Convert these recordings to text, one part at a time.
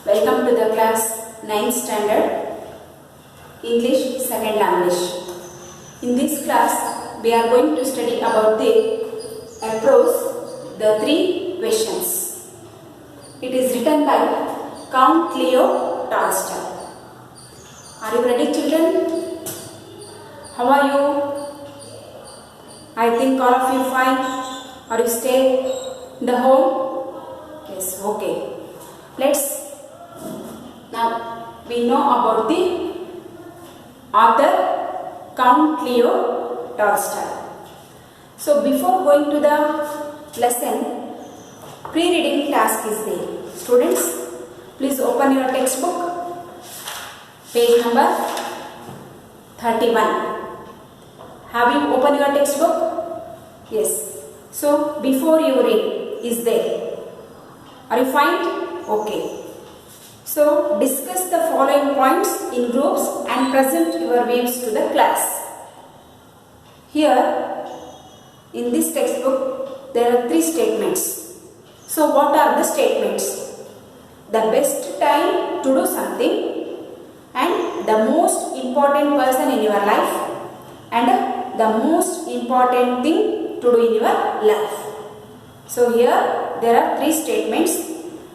Welcome to the class 9th standard English second language. In this class we are going to study about the approach, the three questions. It is written by Count Leo Tolstoy. Are you ready, children? How are you? I think all of you fine. Are you stay in the home? Yes, okay. Now we know about the author Count Leo Tolstoy. So before going to the lesson, pre-reading task is there. Students, please open your textbook, page number 31. Have you opened your textbook? Yes. So before you read is there. Are you fine? Okay. So discuss the following points in groups and present your views to the class. Here in this textbook there are three statements. So what are the statements? The best time to do something, and the most important person in your life, and the most important thing to do in your life. So here there are three statements.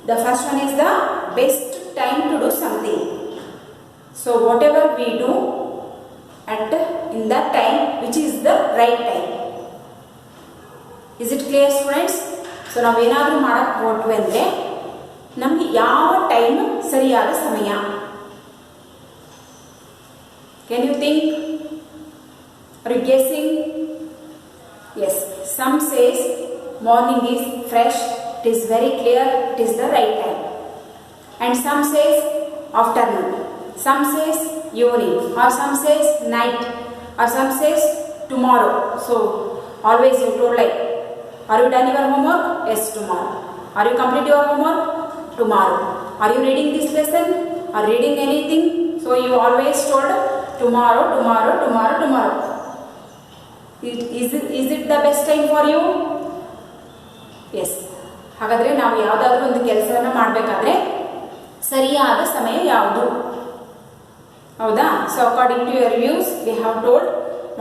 The first one is the best time to do something. So whatever we do in that time, which is the right time. Is it clear, students? So ನಾವು ಏನಾದರೂ ಮಾಡಕ್ಕೆ ಹೊರಟ್ವಿ ಅಂದರೆ ನಮಗೆ ಯಾವ time ಸರಿಯಾದ ಸಮಯ? Can you think? Are you guessing? Yes. Some says morning is fresh. It is very clear. It is the right time. And some says afternoon, some says evening, or some says night, or some says tomorrow. So always you told like, are you done your homework? Yes, tomorrow. Are you complete your homework? Tomorrow. Are you reading this lesson or reading anything? So you always told tomorrow, tomorrow, tomorrow, tomorrow. Is it the best time for you? Yes. ಹಾಗಾದರೆ ನಾವು ಯಾವುದಾದ್ರೂ ಒಂದು ಕೆಲಸವನ್ನು ಮಾಡಬೇಕಾದ್ರೆ ಸರಿಯಾದ ಸಮಯ ಯಾವುದು? ಹೌದಾ? So according to your views we have told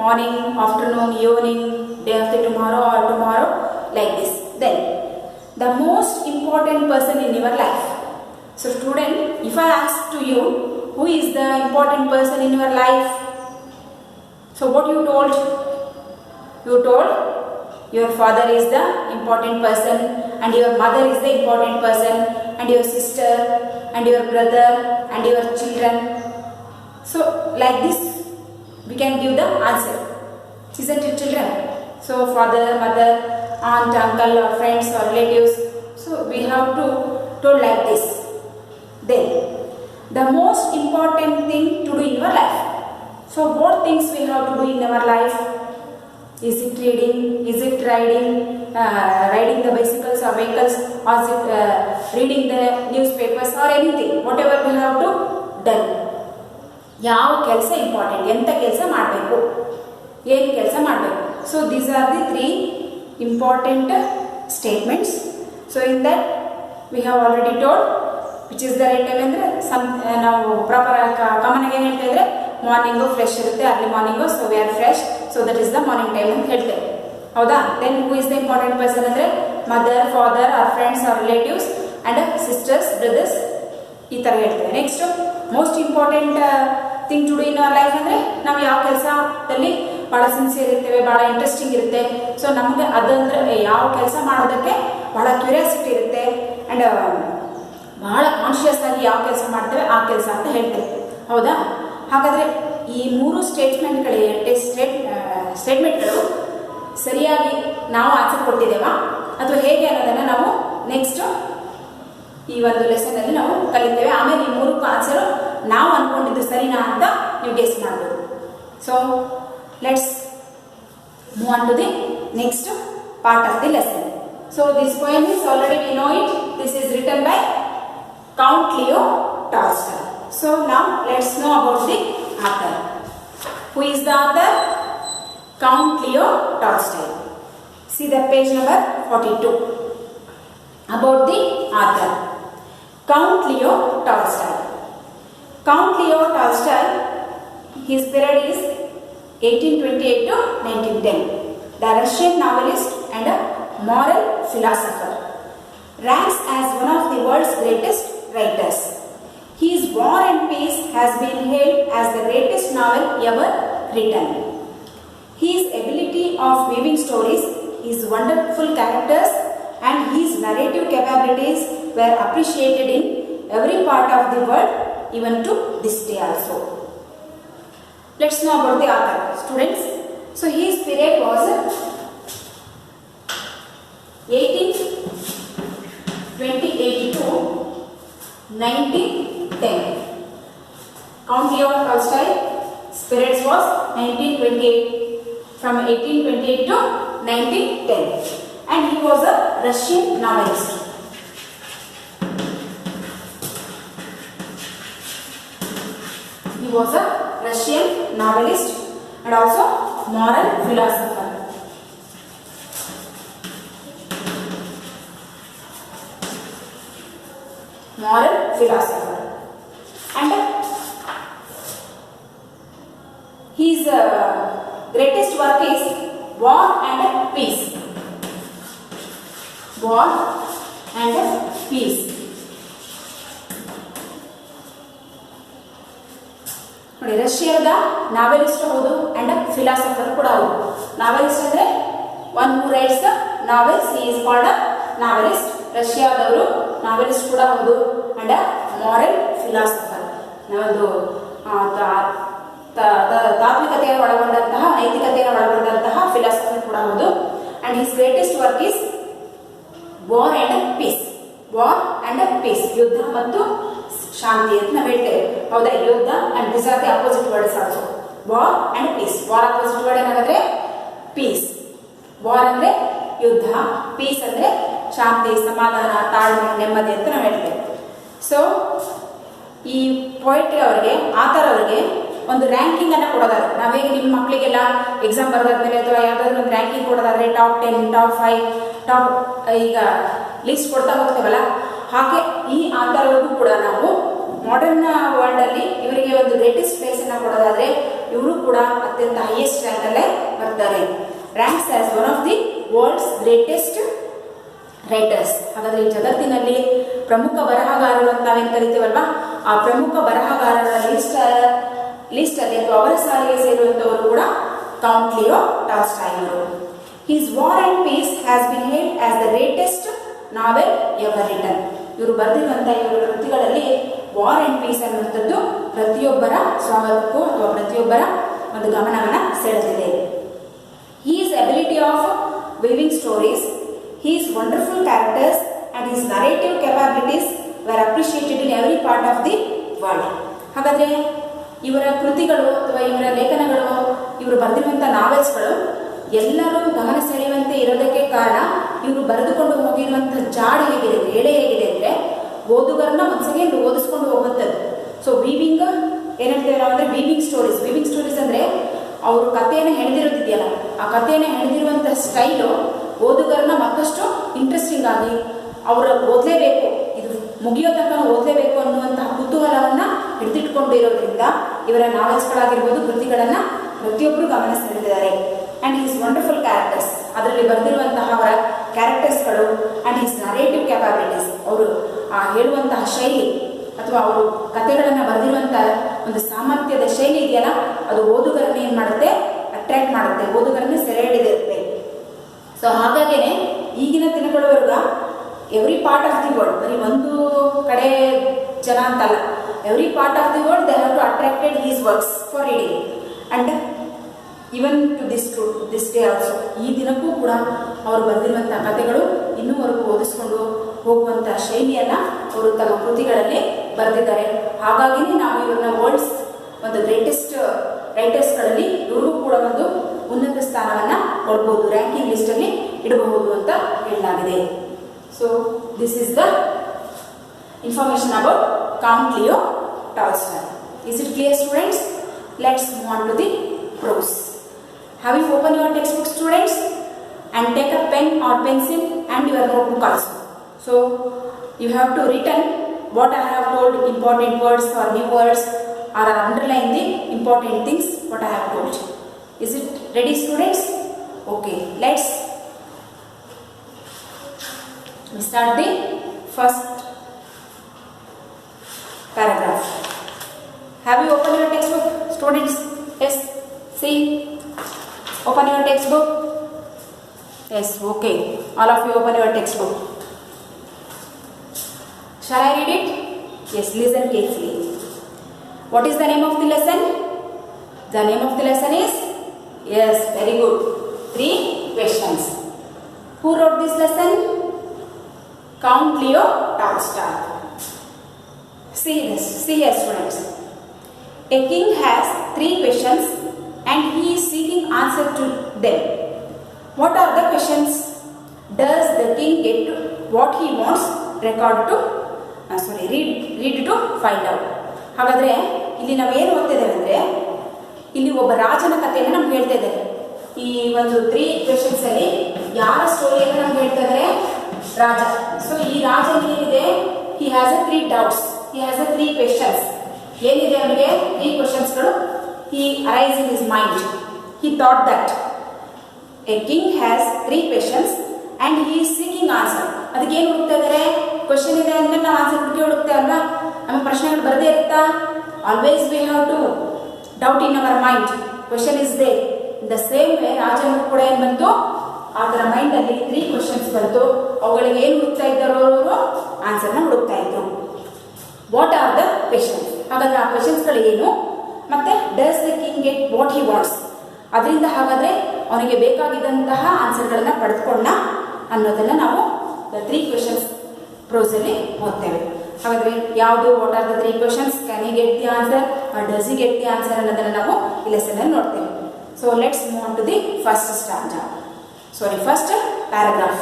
morning, afternoon, evening, day after tomorrow or tomorrow, like this. Then the most important person in your life. So student, if I ask to you who is the important person in your life, so what you told? You told your father is the important person, and your mother is the important person, and your sister, and your brother, and your children. So like this we can give the answer, isn't it, children? So father, mother, aunt, uncle, or friends or relatives. So we have to told like this. Then the most important thing to do in your life. So what things we have to do in our life? Is it reading? Is it riding the bicycles or vehicles? Or is it reading the newspapers or anything? Whatever we have to done. ಯಾವ ಕೆಲಸ important, ಎಂಥ ಕೆಲಸ ಮಾಡಬೇಕು, ಏನು ಕೆಲಸ ಮಾಡಬೇಕು. So these are the three important statements. So in that we have already told which is the right time ಅಂದರೆ ನಾವು ಪ್ರಾಪರ್ ಕಾಮನ್ ಆಗಿ ಏನು ಹೇಳ್ತಾ ಇದ್ರೆ ಮಾರ್ನಿಂಗು ಫ್ರೆಶ್ ಇರುತ್ತೆ, early morning, so we are fresh, so that is the morning time ಅಂತ ಹೇಳ್ತೇವೆ. ಹೌದಾ? Then who is the important person ಅಂದರೆ mother, father, or friends or relatives, and sisters, brothers, ಈ ಥರ ಹೇಳ್ತೇವೆ. Next most important thing to do in our life ಅಂದರೆ ನಾವು ಯಾವ ಕೆಲಸದಲ್ಲಿ ಭಾಳ ಸಿನ್ಸಿಯರ್ ಇರ್ತೇವೆ, ಭಾಳ ಇಂಟ್ರೆಸ್ಟಿಂಗ್ ಇರುತ್ತೆ. ಸೊ ನಮಗೆ ಅದಂದ್ರೆ ಯಾವ ಕೆಲಸ ಮಾಡೋದಕ್ಕೆ ಭಾಳ ಕ್ಯೂರಿಯಾಸಿಟಿ ಇರುತ್ತೆ, ಆ್ಯಂಡ್ ಭಾಳ ಕಾನ್ಷಿಯಸ್ ಆಗಿ ಯಾವ ಕೆಲಸ ಮಾಡ್ತೇವೆ ಆ ಕೆಲಸ ಅಂತ ಹೇಳ್ತೇವೆ. ಹೌದಾ? ಹಾಗಾದರೆ ಈ ಮೂರು ಸ್ಟೇಟ್ಮೆಂಟ್ಗಳು ಸರಿಯಾಗಿ ನಾವು ಆನ್ಸರ್ ಕೊಟ್ಟಿದ್ದೇವಾ ಅಥವಾ ಹೇಗೆ ಅನ್ನೋದನ್ನು ನಾವು ನೆಕ್ಸ್ಟ್ ಈ ಒಂದು ಲೆಸನಲ್ಲಿ ನಾವು ಕಲಿತೇವೆ. ಆಮೇಲೆ ಈ ಮೂರಕ್ಕೂ ಆನ್ಸರು ನಾವು ಅಂದ್ಕೊಂಡಿದ್ದು ಸರಿನಾ ಅಂತ ನೀವು ಗೆಸ್ ಮಾಡ್ಬೋದು. So let's move on to the next part of the lesson. So this poem is already we know it. This is written by Count Leo Tolstoy. So now let's know about the author. Who is the author? Count Leo Tolstoy. See the page number 42. About the author. Count Leo Tolstoy. Count Leo Tolstoy, his period is 1828 to 1910. The Russian novelist and a moral philosopher. Ranks as one of the world's greatest writers. His War and Peace has been hailed as the greatest novel ever written. His ability of weaving stories, his wonderful characters and his narrative capabilities were appreciated in every part of the world, even to this day also. Let's know about the author, students. So his period was 1828 to 1910. Count Leo Tolstoy's period was 1928, from 1828 to 1910, and he was a Russian novelist. He was a Russian novelist and also moral philosopher. Moral philosopher. And his greatest work is War and Peace. War and Peace. ನೋಡಿ, ರಷ್ಯಾದ novelist ಹೌದು and philosopher ಕೂಡ ಹೌದು. Novelist ಅಂದ್ರೆ one who writes novels, he is called a novelist. ರಷ್ಯಾದವರು novelist ಕೂಡ ಹೌದು and moral philosopher. ಒಂದು ತಾತ್ವಿಕತೆಯನ್ನು ಒಳಗೊಂಡಂತಹ, ನೈತಿಕತೆಯನ್ನು ಒಳಗೊಂಡಂತಹ ಫಿಲಾಸಫರ್ ಕೂಡ ಹೌದು. And his greatest work is war and peace. War and peace, ಯುದ್ಧ ಮತ್ತು ಶಾಂತಿ ಅಂತ ನಾವು ಹೇಳ್ತೇವೆ, ಹೌದಾ? ಯುದ್ಧ and this are the opposite words also. War and peace. War opposite word ಏನಾಗುತ್ತೆ? ಪೀಸ್. ವಾರ್ ಅಂದ್ರೆ ಯುದ್ಧ, ಪೀಸ್ ಅಂದ್ರೆ ಶಾಂತಿ, ಸಮಾಧಾನ, ತಾಳ್ಮೆ, ನೆಮ್ಮದಿ ಅಂತ ನಾವು ಹೇಳ್ತೇವೆ. ಸೊ ಈ ಪೋಯೆಟ್ರಿ ಅವರಿಗೆ, ಆಥರ್ ಅವರಿಗೆ ಒಂದು ರ್ಯಾಂಕಿಂಗ್ ಅನ್ನ ಕೊಡೋದಾದ್ರೆ, ನಾವೇಗ ನಿಮ್ಮ ಮಕ್ಕಳಿಗೆಲ್ಲ ಎಕ್ಸಾಮ್ ಬರೋದಾದ್ಮೇಲೆ ಅಥವಾ ಯಾವ್ದಾದ್ರು ಒಂದು ರ್ಯಾಂಕಿಂಗ್ ಕೊಡೋದಾದ್ರೆ ಟಾಪ್ 10, ಟಾಪ್ 5, ಟಾಪ್ ಈಗ ಲಿಸ್ಟ್ ಕೊಡ್ತಾ ಹೋಗ್ತೇವಲ್ಲ, ಹಾಗೆ ಈ ಆಥರ್ ಅವ್ರಿಗೂ ಕೂಡ ನಾವು ಮಾಡರ್ನ್ ವರ್ಲ್ಡ್ ಅಲ್ಲಿ ಇವರಿಗೆ ಒಂದು ಗ್ರೇಟೆಸ್ಟ್ ಪ್ಲೇಸ್ ಅನ್ನ ಕೊಡೋದಾದ್ರೆ ಇವರು ಕೂಡ ಅತ್ಯಂತ ಹೈಯೆಸ್ಟ್ ರ್ಯಾಂಕ್ ಅಲ್ಲೇ ಬರ್ತಾರೆ. Ranks as one of the world's greatest writers. ಹಾಗಾದ್ರೆ ಈ ಜಗತ್ತಿನಲ್ಲಿ ಪ್ರಮುಖ ಬರಹಗಾರರು ಅಂತ ನಾವೇನು ಕರಿತೀವಲ್ವಾ, ಆ ಪ್ರಮುಖ ಬರಹಗಾರರ ಲಿಸ್ಟ್ ಅಲ್ಲಿ ಅಥವಾ ಅವರ ಸಾಲಿಗೆ ಸೇರುವಂತವರು ಕೂಡ ಕೌಂಟ್ ಲಿಯೋ ಟಾಲ್ಸ್ಟಾಯ್ ಅವರು. His war and peace has been hailed as the greatest novel ever written. ಇವರು ಬರೆದಿರುವಂತಹ ಇವರ ಕೃತಿಗಳಲ್ಲಿ ವಾರ್ ಅಂಡ್ ಪೀಸ್ ಅನ್ನುವಂಥದ್ದು ಪ್ರತಿಯೊಬ್ಬರ ಸ್ವಾಗತಕ್ಕೂ ಅಥವಾ ಪ್ರತಿಯೊಬ್ಬರ ಒಂದು ಗಮನವನ್ನ ಸೆಳೆದಿದೆ. His ability of weaving stories, his wonderful characters and his narrative capabilities were appreciated in every part of the world. ಹಾಗಾದ್ರೆ ಇವರ ಕೃತಿಗಳು ಅಥವಾ ಇವರ ಲೇಖನಗಳು, ಇವರು ಬರೆದಿರುವಂತಹ ನಾವೆಲ್ಸ್ಗಳು ಎಲ್ಲರೂ ಗಮನ ಸೆಳೆಯುವಂತೆ ಇರೋದಕ್ಕೆ ಕಾರಣ ಇವರು ಬರೆದುಕೊಂಡು ಹೋಗಿರುವಂತಹ ಜಾಡ್ ಹೇಗಿದೆ, ಎಳೆ ಹೇಗಿದೆ ಅಂದ್ರೆ ಓದುಗರನ್ನ ಒಂದ್ಸಲ ಓದಿಸ್ಕೊಂಡು ಹೋಗುವಂಥದ್ದು. ಸೊ ವೀವಿಂಗ್ ಏನ್ ಹೇಳ್ತೇವೆ ನಾವು ಅಂದ್ರೆ ವೀವಿಂಗ್ ಸ್ಟೋರೀಸ್. ವೀವಿಂಗ್ ಸ್ಟೋರೀಸ್ ಅಂದ್ರೆ ಅವರು ಕಥೆಯನ್ನು ಹೆಣೆದಿರೋದಿದೆಯಲ್ಲ, ಆ ಕಥೆಯನ್ನು ಹೆಣೆದಿರುವಂತಹ ಸ್ಟೈಲು ಓದುಗರನ್ನ ಮತ್ತಷ್ಟು ಇಂಟ್ರೆಸ್ಟಿಂಗ್ ಆಗಿ ಅವರ ಓದಲೇಬೇಕು, ಇದು ಮುಗಿಯೋ ತನಕ ಓದಲೇಬೇಕು ಅನ್ನುವಂತಹ ಕುತೂಹಲವನ್ನ ಹಿಡಿದಿಟ್ಕೊಂಡಿರೋದ್ರಿಂದ ಇವರ ನಾವೆಲ್ಸ್ಗಳಾಗಿರ್ಬೋದು, ಕೃತಿಗಳನ್ನ ಪ್ರತಿಯೊಬ್ಬರು ಗಮನ ಸೆಳೆದಿದ್ದಾರೆ. ಅಂಡ್ ಹಿಸ್ ವಂಡರ್ಫುಲ್ ಕ್ಯಾರೆಕ್ಟರ್ಸ್, ಅದರಲ್ಲಿ ಬರೆದಿರುವಂತಹ ಅವರ ಕ್ಯಾರೆಕ್ಟರ್ಸ್ಗಳು ಅಂಡ್ ಹಿಸ್ ನರೇಟಿವ್ ಕ್ಯಾಪಬಿಲಿಟೀಸ್, ಅವರು ಹೇಳುವಂತಹ ಶೈಲಿ ಅಥವಾ ಅವರು ಕಥೆಗಳನ್ನು ಬರೆದಿರುವಂತಹ ಒಂದು ಸಾಮರ್ಥ್ಯದ ಶೈಲಿ ಇದೆಯಲ್ಲ, ಅದು ಓದುಗರನ್ನ ಏನ್ ಮಾಡುತ್ತೆ, ಅಟ್ರಾಕ್ಟ್ ಮಾಡುತ್ತೆ, ಓದುಗರನ್ನ ಸೆರೆ ಹಿಡಿದಿರುತ್ತೆ. ಸೊ ಹಾಗಾಗೇನೆ ಈಗಿನ ದಿನಗಳವರೆಗ every part of the world, ಬರೀ ಒಂದು ಕಡೆ ಜನ ಅಂತಲ್ಲ, every part of the world they have to attracted his works for reading and even to this day also. ಈ ದಿನಕ್ಕೂ ಕೂಡ ಅವರು ಬರೆದಿರುವಂತಹ ಕಥೆಗಳು ಇನ್ನೂವರೆಗೂ ಓದಿಸ್ಕೊಂಡು ಹೋಗುವಂತಹ ಶೈಲಿಯನ್ನ ಅವರು ತಮ್ಮ ಕೃತಿಗಳಲ್ಲಿ ಬರೆದಿದ್ದಾರೆ. ಹಾಗಾಗಿನೇ ನಾವು ಇವ್ರನ್ನ ವರ್ಲ್ಡ್ಸ್ ಒಂದು ಗ್ರೇಟೆಸ್ಟ್ ರೈಟರ್ಸ್ಗಳಲ್ಲಿ ಇವರು ಕೂಡ ಒಂದು ಉನ್ನತ ಸ್ಥಾನವನ್ನ ಕೊಡ್ಬೋದು, ರ್ಯಾಂಕಿಂಗ್ ಲಿಸ್ಟ್ ಅಲ್ಲಿ ಇಡಬಹುದು ಅಂತ ಹೇಳಲಾಗಿದೆ. So this is the information about Count Leo Tolstoy. Is it clear students? Let's move on to the prose. Have you opened your textbook, students, and take a pen or pencil and your notebook also. So you have to written what I have told, important words or new words, or underline the important things what I have told. Is it ready, students? Okay, let's start the first paragraph. Have you opened your textbook, students? Yes, see, open your textbook. Yes, okay, all of you open your textbook. Shall I read it? Yes, listen carefully. What is the name of the lesson? The name of the lesson is, yes, very good, 3 questions. Who wrote this lesson? Count Leo Tolstoy. See this, see here, students. A king has 3 questions and he is seeking answer to them. What are the questions? Does the king get to what he wants? Record to read to find out. ಹಾಗಾದರೆ ಇಲ್ಲಿ ನಾವು ಏನು ಓದ್ತಿದ್ದೇವೆ ಅಂದರೆ, ಇಲ್ಲಿ ಒಬ್ಬ ರಾಜನ ಕಥೆಯನ್ನು ನಮ್ಗೆ ಹೇಳ್ತಾ ಇದ್ದಾರೆ. ಈ ಒಂದು 3 ಕ್ವೆಶನ್ಸ್ ಅಲ್ಲಿ ಯಾರ ಸ್ಟೋರಿಯನ್ನು ನಮ್ಗೆ ಹೇಳ್ತಾ ಇದ್ದಾರೆ? ರಾಜ. ಸೊ ಈ ರಾಜನಿಗೆ ಏನಿದೆ, he has a 3 doubts, he has a 3 questions. ಏನಿದೆ ಅವನಿಗೆ 3 ಕ್ವೆಶನ್ಸ್ಗಳು? He arise in his mind. He thought that a king has 3 questions and he is seeking answer. ಅದಕ್ಕೆ ಏನು ಹುಡುಕ್ತಾ ಇದ್ದಾರೆ? ಕ್ವೆಶನ್ ಇದೆ ಅಂದಮೇಲೆ ನಾವು ಆನ್ಸರ್ ಹುಡುಕ್ತೇವೆ ಅಲ್ವಾ? ನಮಗೆ ಪ್ರಶ್ನೆಗಳು ಬರದೇ ಇರುತ್ತಾ? Always we have to doubt in our mind. Question is there. The same way ರಾಜನಿಗೂ ಕೂಡ ಏನು ಬಂತು? ಆತನ ಮೈಂಡಲ್ಲಿ 3 ಕ್ವೆಶನ್ಸ್ ಬಂತು. ಅವುಗಳಿಗೆ ಏನು ಹುಡುಕ್ತಾ ಇದ್ದಾರೋ ಅವರು? ಆನ್ಸರ್ನ ಹುಡುಕ್ತಾ ಇದ್ರು. What are the questions? ಹಾಗಾದ್ರೆ ಆ ಕ್ವೆಶನ್ಸ್ಗಳು ಏನು? ಮತ್ತೆ does the king get what he wants? ಅದರಿಂದ ಹಾಗಾದ್ರೆ ಅವನಿಗೆ ಬೇಕಾಗಿದ್ದಂತಹ ಆನ್ಸರ್ಗಳನ್ನ ಪಡೆದುಕೊಂಡ ಅನ್ನೋದನ್ನ ನಾವು ದ 3 ಕ್ವೆಶನ್ಸ್ ಪ್ರೋಸಲ್ಲಿ ಓದ್ತೇವೆ. ಹಾಗಾದ್ರೆ ಯಾವುದು? What are the 3 questions? Can he get the answer or does he get the answer ಅನ್ನೋದನ್ನ ನಾವು ಈ ಲೆಸನ್ ಅಲ್ಲಿ ನೋಡ್ತೇವೆ. So let's move on to the first paragraph.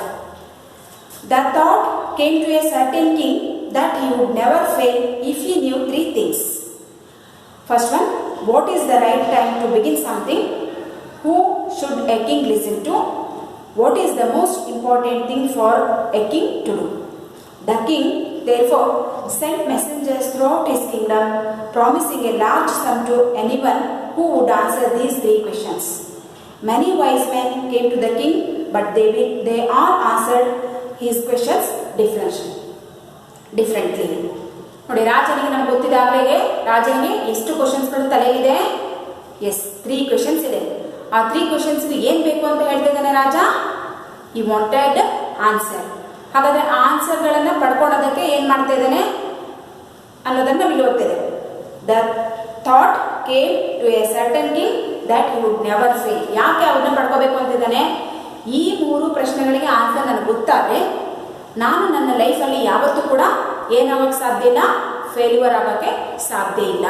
The thought came to a certain king that he would never fail if he knew 3 things. First one, what is the right time to begin something? Who should a king listen to? What is the most important thing for a king to do? The king therefore sent messengers throughout his kingdom, promising a large sum to anyone who would answer these 3 questions. Many wise men came to the king, but they all answered his questions differently. ನೋಡಿ, ರಾಜನಿಗೆ ನಮ್ಗೆ ಗೊತ್ತಿದ್ದಾಗಲೇ ರಾಜನಿಗೆ ಎಷ್ಟು ಕ್ವಶನ್ಸ್ಗಳು ತಲೆಯಲ್ಲಿದೆ? S, 3 questions ಇದೆ. ಆ 3 ಕ್ವೆಶನ್ಸ್ಗೆ ಏನು ಬೇಕು ಅಂತ ಹೇಳ್ತಾ ಇದ್ದಾನೆ ರಾಜ? He wanted answer. ಹಾಗಾದ್ರೆ ಆ ಆನ್ಸರ್ಗಳನ್ನು ಪಡ್ಕೊಳ್ಳೋದಕ್ಕೆ ಏನು ಮಾಡ್ತಾ ಇದ್ದಾನೆ ಅನ್ನೋದನ್ನು ನಮಗೆ ಓದ್ತಿದೆ. The thought came to a certain king that he would never fail. ಯಾಕೆ ಅವ್ರನ್ನ ಪಡ್ಕೋಬೇಕು ಅಂತಿದ್ದಾನೆ? ಈ 3 ಪ್ರಶ್ನೆಗಳಿಗೆ ಆನ್ಸರ್ ನನಗೆ ಗೊತ್ತಾದರೆ ನಾನು ನನ್ನ ಲೈಫಲ್ಲಿ ಯಾವತ್ತೂ ಕೂಡ ಏನಾಗೋಕ್ಕೆ ಸಾಧ್ಯ ಇಲ್ಲ, ಫೇಲ್ಯೂರ್ ಆಗೋಕ್ಕೆ ಸಾಧ್ಯ ಇಲ್ಲ.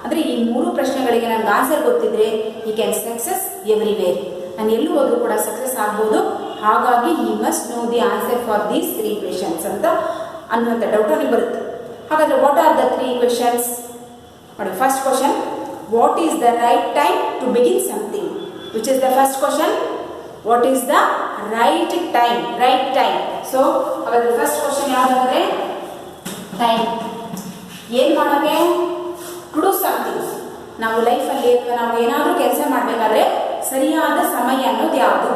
ಅಂದರೆ ಈ 3 ಪ್ರಶ್ನೆಗಳಿಗೆ ನನಗೆ ಆನ್ಸರ್ ಗೊತ್ತಿದ್ರೆ ಈ ಕ್ಯಾನ್ ಸಕ್ಸಸ್ ಎವ್ರಿವೇರ್. ನಾನು ಎಲ್ಲೂ ಹೋದರೂ ಕೂಡ ಸಕ್ಸಸ್ ಆಗ್ಬೋದು. ಹಾಗಾಗಿ he must know the answer for these 3 questions ಅಂತ ಅನ್ನುವಂಥ ಡೌಟ್ ಅವನಿಗೆ ಬರುತ್ತೆ. ಹಾಗಾದರೆ ವಾಟ್ ಆರ್ ದ 3 ಕ್ವೆಶನ್ಸ್? ನೋಡಿ, first question, what is the right time to begin something? Which is the first question? What is the right time? Right time. So ಹಾಗಾದರೆ first question ಯಾವುದಂದರೆ time. ಏನು ಮಾಡೋಕ್ಕೆ? To do something. ನಾವು ಲೈಫಲ್ಲಿ ಅಥವಾ ನಾವು ಏನಾದರೂ ಕೆಲಸ ಮಾಡಬೇಕಾದ್ರೆ ಸರಿಯಾದ ಸಮಯ ಅನ್ನೋದು ಯಾವುದು?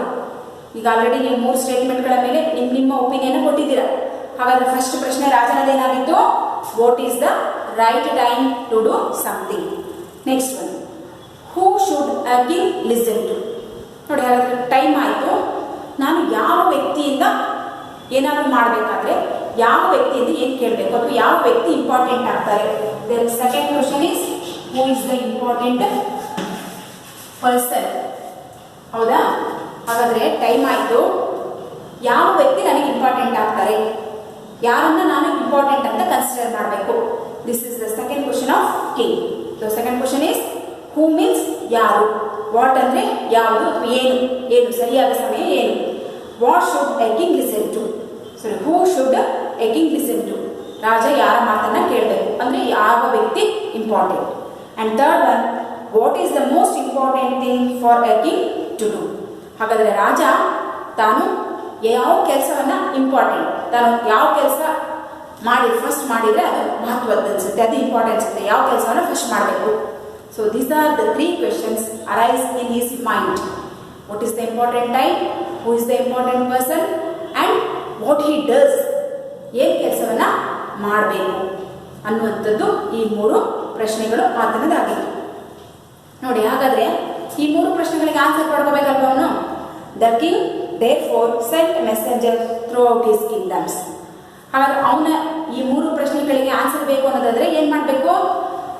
ಈಗ ಆಲ್ರೆಡಿ ನೀವು 3 ಸ್ಟೇಟ್ಮೆಂಟ್ಗಳ ಮೇಲೆ ನಿಮ್ಮ ಒಪಿನಿಯನ್ ಕೊಟ್ಟಿದ್ದೀರಾ. ಹಾಗಾದರೆ ಫಸ್ಟ್ ಪ್ರಶ್ನೆ ರಾಜನದೇನಾಗಿತ್ತು? What is the right time to do something. Next one, who should a king listen to? ನೋಡಿ, ಹಾಗಾದರೆ ಟೈಮ್ ಆಯಿತು. ನಾನು ಯಾವ ವ್ಯಕ್ತಿಯಿಂದ ಏನಾದರೂ ಮಾಡಬೇಕಾದ್ರೆ ಯಾವ ವ್ಯಕ್ತಿಯಿಂದ ಏನು ಕೇಳಬೇಕು ಅಥವಾ ಯಾವ ವ್ಯಕ್ತಿ ಇಂಪಾರ್ಟೆಂಟ್ ಆಗ್ತಾರೆ? Second question is who is the important person? ಹೌದಾ? ಹಾಗಾದರೆ ಟೈಮ್ ಆಯಿತು. ಯಾವ ವ್ಯಕ್ತಿ ನನಗೆ ಇಂಪಾರ್ಟೆಂಟ್ ಆಗ್ತಾರೆ? ಯಾರನ್ನ ನಾನು ಇಂಪಾರ್ಟೆಂಟ್ ಅಂತ ಕನ್ಸಿಡರ್ ಮಾಡಬೇಕು? This is the second question of king. The second question is who means ಯಾರು, ವಾಟ್ ಅಂದರೆ ಯಾವುದು ಅಥವಾ ಏನು, ಏನು ಸರಿಯಾದ ಸಮಯ ಏನು. What should a king listen to? ಸರಿ, who should a king listen to? ರಾಜ ಯಾರ ಮಾತನ್ನ ಕೇಳಬೇಕು ಅಂದರೆ ಯಾವ ವ್ಯಕ್ತಿ important. And third one, what is the most important thing for a king to do? ಹಾಗಾದರೆ ರಾಜ ತಾನು ಯಾವ ಕೆಲಸವನ್ನು ಇಂಪಾರ್ಟೆಂಟ್, ತಾನು ಯಾವ ಕೆಲಸ ಮಾಡಿ ಫಸ್ಟ್ ಮಾಡಿದರೆ ಅದು ಮಹತ್ವದ್ದು ಅನಿಸುತ್ತೆ, ಅದು ಇಂಪಾರ್ಟೆನ್ಸ್ ಇರುತ್ತೆ. ಯಾವ ಕೆಲಸವನ್ನು ಫಸ್ಟ್ ಮಾಡಬೇಕು. So these R the 3 questions arise in his mind. What is the important time, who is the important person and what he does. ಏನು ಕೆಲಸವನ್ನು ಮಾಡಬೇಕು ಅನ್ನುವಂಥದ್ದು ಈ 3 ಪ್ರಶ್ನೆಗಳು ಆತನದಾಗಿತ್ತು. ನೋಡಿ, ಹಾಗಾದರೆ ಈ 3 ಪ್ರಶ್ನೆಗಳಿಗೆ ಆನ್ಸರ್ ಪಡ್ಕೋಬೇಕಲ್ವ ಅವನು. The king therefore sent messengers throughout his kingdoms. ಹಾಗಾದ್ರೆ ಅವನ ಈ 3 ಪ್ರಶ್ನೆಗಳಿಗೆ ಆನ್ಸರ್ ಬೇಕು ಅನ್ನೋದಾದ್ರೆ ಏನು ಮಾಡಬೇಕು?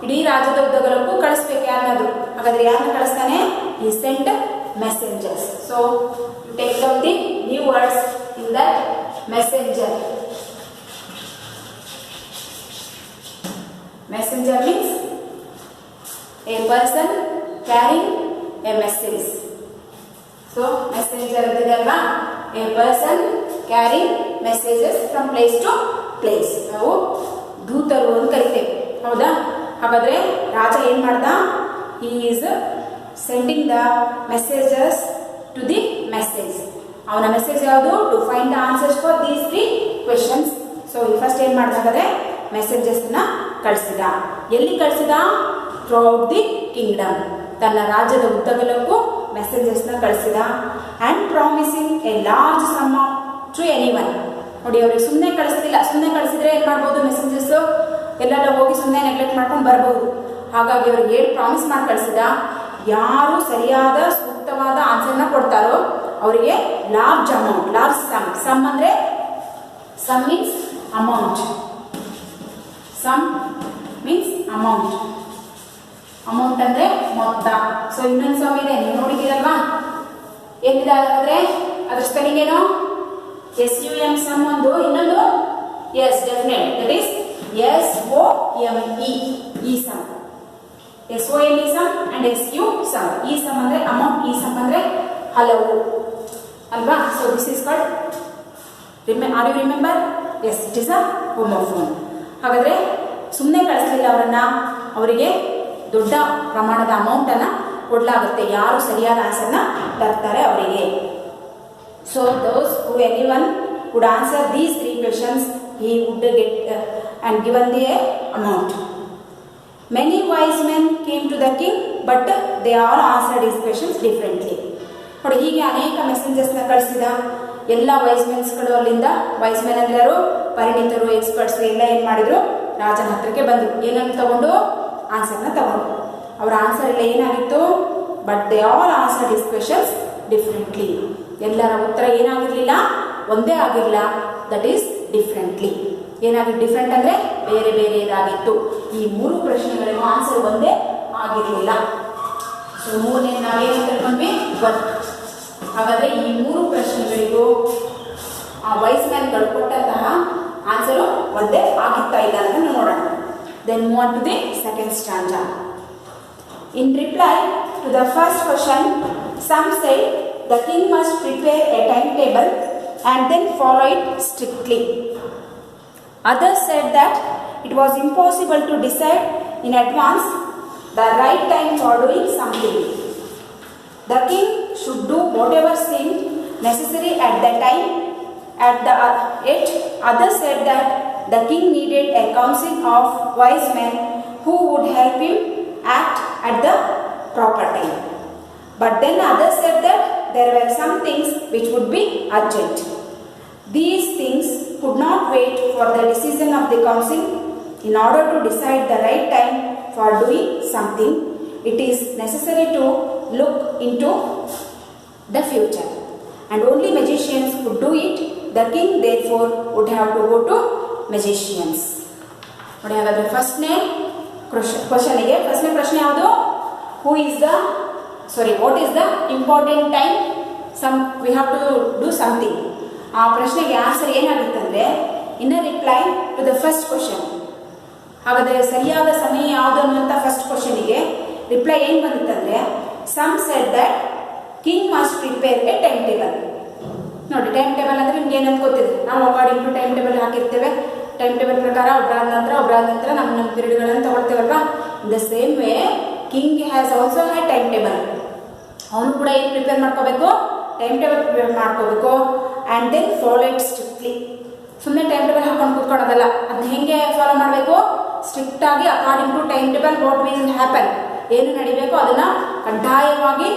ಇಡೀ ರಾಜ್ಯದ ಉದ್ದಗಲಕ್ಕೂ ಕಳಿಸ್ಬೇಕು ಯಾರನ್ನಾದ್ರು. ಹಾಗಾದ್ರೆ ಯಾರನ್ನ ಕಳಿಸ್ತಾನೆ? he sent messengers. So you take down the new words in that messenger. Messenger means a person carrying a message. So messenger ಅಂತಿದೆ ಅಲ್ವಾ, a person carrying messages from place to place. ನಾವು ದೂತರು ಅಂತ ಕರಿತೇವೆ, ಹೌದಾ? ಹಾಗಾದ್ರೆ ರಾಜ ಏನ್ ಮಾಡ್ದ? he is sending the messages to the message. ಅವನ ಮೆಸೇಜ್ ಯಾವುದು? to find the answers for these 3 questions. so first ಏನ್ ಮಾಡ್ದ ಹಾಗಾದ್ರೆ ಮೆಸೇಜಸ್ ನ ಕಳಿಸಿದ. ಎಲ್ಲಿ ಕಳಿಸಿದ? ಥ್ರೂಔಟ್ ದಿ ಕಿಂಗ್ಡಮ್, ತನ್ನ ರಾಜ್ಯದ ಉದ್ದಗಲಕ್ಕೂ ಮೆಸೇಜಸ್ ನ ಕಳಿಸಿದ. And promising a large sum to anyone. ನೋಡಿ, ಅವ್ರಿಗೆ ಸುಮ್ಮನೆ ಕಳಿಸ್ತಿಲ್ಲ. ಸುಮ್ಮನೆ ಕಳಿಸಿದ್ರೆ ಏನ್ ಮಾಡ್ಬೋದು? ಮೆಸೇಜಸ್ ಎಲ್ಲೆಲ್ಲ ಹೋಗಿ ಸುಮ್ಮನೆ ನೆಗ್ಲೆಕ್ಟ್ ಮಾಡ್ಕೊಂಡು ಬರ್ಬೋದು. ಹಾಗಾಗಿ ಅವ್ರಿಗೆ ಏನು ಪ್ರಾಮಿಸ್ ಮಾಡಿ ಕಳಿಸಿದ? ಯಾರು ಸರಿಯಾದ ಸೂಕ್ತವಾದ ಆನ್ಸರ್ನ ಕೊಡ್ತಾರೋ ಅವರಿಗೆ large amount, large sum. Sum ಅಂದ್ರೆ sum means amount. Sum means amount. Amount ಅಂದ್ರೆ ಮೊತ್ತ. ಸೊ ಇನ್ನೊಂದು ಸಮ್ ಇದೆ, ನೀವು ನೋಡಿದ್ದೀರಲ್ವಾ? ಏನಿದೆ ಹಾಗಾದ್ರೆ ಅದ್ರ ಸ್ಪೆಲ್ಲಿಂಗ್ ಏನು? SUM ಸಮ್ ಒಂದು, ಇನ್ನೊಂದು yes definite, that is SOME, ಈ sum. SOME sum and SU sum. ಈ ಸಮ್ ಅಂದ್ರೆ ಅಮೌಂಟ್, ಈ ಸಮ್ ಅಂದ್ರೆ ಹಲವು ಅಲ್ವಾ? So this is called, are you remember? Yes, it is a homophone. ಹಾಗಾದ್ರೆ ಸುಮ್ಮನೆ ಕಳಿಸ್ಲಿಲ್ಲ ಅವರನ್ನ, ಅವರಿಗೆ ದೊಡ್ಡ ಪ್ರಮಾಣದ ಅಮೌಂಟ್ ಅನ್ನ ಕೊಡಲಾಗುತ್ತೆ ಯಾರು ಸರಿಯಾದ ಆನ್ಸರ್ನ ತರ್ತಾರೆ ಅವರಿಗೆ. So those who anyone would answer these 3 questions, he would get and given the amount. Many wise men came to the king, but they all answered his questions differently. ನೋಡಿ, ಹೀಗೆ ಅನೇಕ ಮೆಸೇಜಸ್ನ ಕಳಿಸಿದ. ಎಲ್ಲ ವೈಸ್ ಮೆನ್ಸ್ಗಳು ಅಲ್ಲಿಂದ, ವೈಸ್ ಮೆನ್ ಅಂದ್ರೆ ಯಾರು? ಪರಿಣಿತರು, experts ಎಲ್ಲ ಏನು ಮಾಡಿದ್ರು? ರಾಜನ ಹತ್ರಕ್ಕೆ ಬಂದರು. ಏನನ್ನು ತಗೊಂಡು? ಆನ್ಸರ್ನ ತಗೊಂಡು. ಅವರ ಆನ್ಸರ್ ಎಲ್ಲ ಏನಾಗಿತ್ತು? But they all answered his questions differently. ಎಲ್ಲರ ಉತ್ತರ ಏನಾಗಿರಲಿಲ್ಲ? ಒಂದೇ ಆಗಿರಲಿಲ್ಲ, ದಟ್ ಈಸ್ ಡಿಫ್ರೆಂಟ್ಲಿ. ಏನಾಗಿತ್ತು? ಡಿಫ್ರೆಂಟ್ ಅಂದರೆ ಬೇರೆ ಬೇರೆದಾಗಿತ್ತು. ಈ 3 ಪ್ರಶ್ನೆಗಳಿಗೂ ಆನ್ಸರ್ ಒಂದೇ ಆಗಿರಲಿಲ್ಲ. ಸೊ 3ನೇ ನಾವೇನು ತಿಳ್ಕೊಂಡ್ವಿ? ಹಾಗಾದರೆ ಈ 3 ಪ್ರಶ್ನೆಗಳಿಗೂ ಆ ವೈಸ್ ಮ್ಯಾನ್ಗಳು ಕೊಟ್ಟಂತಹ ಆನ್ಸರು ಒಂದೇ ಆಗಿತ್ತಾ ಇಲ್ಲ ಅಂತ ನೋಡೋಣ. Then move on to the second stanza. In reply to the first question, some said the king must prepare a timetable and then follow it strictly. Others said that it was impossible to decide in advance the right time for doing something. The king should do whatever seemed necessary at the time. Yet others said that the king needed a council of wise men who would help him act at the proper time. But then others said that there were some things which would be urgent. These things could not wait for the decision of the council. In order to decide the right time for doing something, it is necessary to look into the future, and only magicians could do it. The king therefore would have to go to magicians. ನೋಡಿ, ಹಾಗಾದ್ರೆ ಫಸ್ಟ್ನೇ ಕ್ವಶನ್ಗೆ ಫಸ್ಟ್ನೇ ಪ್ರಶ್ನೆ ಯಾವುದು? What is the important time we have to do something. ಆ ಪ್ರಶ್ನೆಗೆ answer ಏನಾಗಿತ್ತಂದ್ರೆ in a reply to the first question. ಹಾಗಾದರೆ ಸರಿಯಾದ ಸಮಯ ಯಾವುದು ಅನ್ನುವಂಥ ಫಸ್ಟ್ ಕ್ವಶನಿಗೆ ರಿಪ್ಲೈ ಏನು ಬಂದಿತ್ತಂದ್ರೆ, some said that king must prepare a time table. ನೋಡಿ, ಟೈಮ್ ಟೇಬಲ್ ಅಂದರೆ ನಿಮ್ಗೆ ಏನು ಅನ್ಕೋತಿದೆ? ನಾವು ಅಕಾರ್ಡಿಂಗ್ ಟು ಟೈಮ್ ಟೇಬಲ್ ಹಾಕಿರ್ತೇವೆ. ಟೈಮ್ ಟೇಬಲ್ ಪ್ರಕಾರ ಒಬ್ಬರಾದ ನಂತರ ನಮ್ಮ ಪೀರಿಯಡ್ಗಳನ್ನು ತಗೊಳ್ತೇವಲ್ವಾ? In the same way king has also had time table. ಅವನು ಕೂಡ ಏನು ಪ್ರಿಪೇರ್ ಮಾಡ್ಕೋಬೇಕು? ಟೈಮ್ ಟೇಬಲ್ ಪ್ರಿಪೇರ್ ಮಾಡ್ಕೋಬೇಕು. And then follow it strictly. ಸುಮ್ಮನೆ ಟೈಮ್ ಟೇಬಲ್ ಹಾಕೊಂಡು ಕೂತ್ಕೊಳ್ಳೋದಲ್ಲ. ಅದನ್ನ ಹೆಂಗೆ ಫಾಲೋ ಮಾಡಬೇಕು? ಸ್ಟ್ರಿಕ್ಟ್ ಆಗಿ according to time table what will happen, ಏನು ನಡಿಬೇಕು ಅದನ್ನ ಕಡ್ಡಾಯವಾಗಿ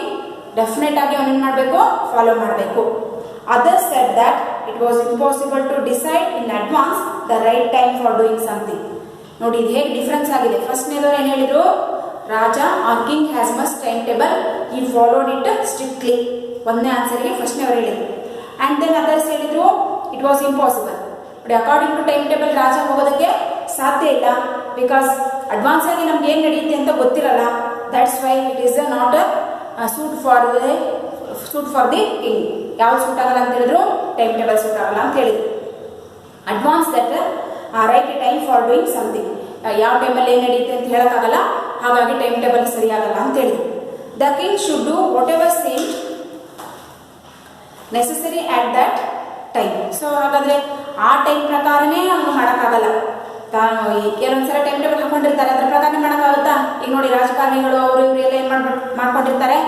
ಡೆಫಿನೆಟ್ ಆಗಿ ಅವನೇನು ಮಾಡಬೇಕು? ಫಾಲೋ ಮಾಡಬೇಕು. Others said that it was impossible to decide in advance the right time for doing something. ನೋಡಿ ಇದು ಹೇಗೆ ಡಿಫ್ರೆನ್ಸ್ ಆಗಿದೆ. ಫಸ್ಟ್ನೇದವ್ರು ಏನು ಹೇಳಿದ್ರು? ರಾಜ or king has must time table, ಈ ಫಾಲೋಡ್ ಇಟ್ ಸ್ಟ್ರಿಕ್ಟ್ಲಿ. ಒಂದನೇ ಆನ್ಸರ್ಗೆ ಫಸ್ಟ್ನೇವ್ರು ಹೇಳಿದ್ರು. ಆ್ಯಂಡ್ ದೆನ್ ಅದರ್ಸ್ ಹೇಳಿದ್ರು it was impossible. But according to time table ರಾಜ ಹೋಗೋದಕ್ಕೆ ಸಾಧ್ಯ ಇಲ್ಲ, ಬಿಕಾಸ್ ಅಡ್ವಾನ್ಸ್ ಆಗಿ ನಮ್ಗೆ ಏನು ನಡೆಯುತ್ತೆ ಅಂತ ಗೊತ್ತಿರಲ್ಲ. That's why it is not suit for the king. ಯಾವ್ದು ಸೂಟ್ ಆಗಲ್ಲ ಅಂತ ಹೇಳಿದ್ರು? ಟೈಮ್ ಟೇಬಲ್ ಸೂಟ್ ಆಗಲ್ಲ ಅಂತ ಹೇಳಿದ್ರು. Advance that right time for doing something, ಯಾವ ಟೈಮಲ್ಲಿ ಏನು ನಡೆಯುತ್ತೆ ಅಂತ ಹೇಳೋಕ್ಕಾಗಲ್ಲ, ಹಾಗಾಗಿ ಟೈಮ್ ಟೇಬಲ್ ಸರಿಯಾಗಲ್ಲ ಅಂತ ಹೇಳಿದ್ರು. The king should do whatever seem necessary at that time. So ಹಾಗಾದರೆ ಆ ಟೈಮ್ ಪ್ರಕಾರನೇ ಅವನು ಮಾಡೋಕ್ಕಾಗಲ್ಲ. ಕೆಲವೊಂದ್ಸಲ ಟೈಮ್ ಟೇಬಲ್ ಹಾಕೊಂಡಿರ್ತಾರೆ, ಅದ್ರ ಪ್ರಕಾರನೇ ಮಾಡೋಕ್ಕಾಗುತ್ತಾ? ಈಗ ನೋಡಿ ರಾಜಕಾರಣಿಗಳು ಅವರು ಇವರೆಲ್ಲ ಏನು ಮಾಡ್ಕೊಂಡಿರ್ತಾರೆ,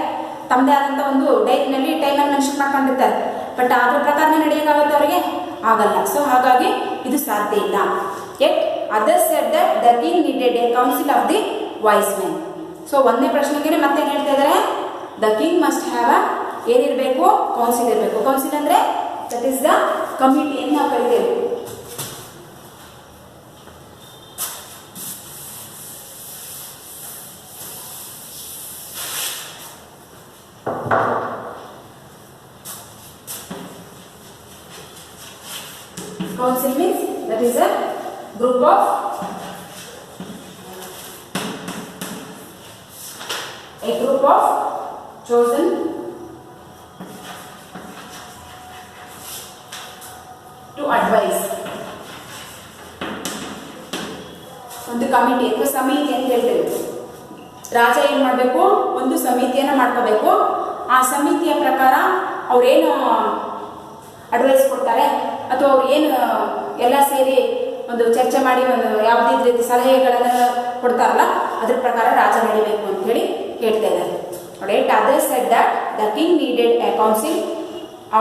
ತಮ್ಮದೇ ಆದಂಥ ಒಂದು ಡೈರಿನಲ್ಲಿ ಟೈಮನ್ನು ಮೆನ್ಷನ್ ಮಾಡ್ಕೊಂಡಿರ್ತಾರೆ. ಬಟ್ ಅದ್ರ ಪ್ರಕಾರನೇ ನಡೆಯೋಕ್ಕಾಗುತ್ತೆ ಅವರಿಗೆ? ಆಗಲ್ಲ. ಸೊ ಹಾಗಾಗಿ ಇದು ಸಾಧ್ಯ ಇಲ್ಲ. Yet others said that the king needed a council of the wise men. So ಒಂದೇ ಪ್ರಶ್ನೆಗೆ ಮತ್ತೆ ಹೇಳ್ತಾ ಇದ್ದಾರೆ, ದ ಕಿಂಗ್ ಮಸ್ಟ್ ಹ್ಯಾವ್ ಏನಿರಬೇಕು? ಕೌನ್ಸಿಲ್ ಇರಬೇಕು. ಕೌನ್ಸಿಲ್ ಅಂದರೆ ದಟ್ ಈಸ್ ದ ಕಮಿಟಿ ಅಂತ ನಾವು ಕರಿತೇವೆ. Council means that is a group of chosen to advise. ಒಂದು ಕಮಿಟಿ ಅಥವಾ ಸಮಿತಿ ಅಂತ ಹೇಳ್ತೇವೆ. ರಾಜ ಏನು ಮಾಡಬೇಕು? ಒಂದು ಸಮಿತಿಯನ್ನು ಮಾಡ್ಕೋಬೇಕು. ಆ ಸಮಿತಿಯ ಪ್ರಕಾರ ಅವ್ರೇನು ಅಡ್ವೈಸ್ ಕೊಡ್ತಾರೆ ಅಥವಾ ಅವ್ರು ಏನು ಎಲ್ಲ ಸೇರಿ ಒಂದು ಚರ್ಚೆ ಮಾಡಿ ಒಂದು ಯಾವುದೇ ರೀತಿ ಸಲಹೆಗಳನ್ನು ಕೊಡ್ತಾರಲ್ಲ ಅದ್ರ ಪ್ರಕಾರ ರಾಜ ನಡಿಬೇಕು ಅಂತ ಹೇಳಿ ಹೇಳ್ತಾ ಇದ್ದಾರೆ. ನೋಡಿ, others said that the king needed a council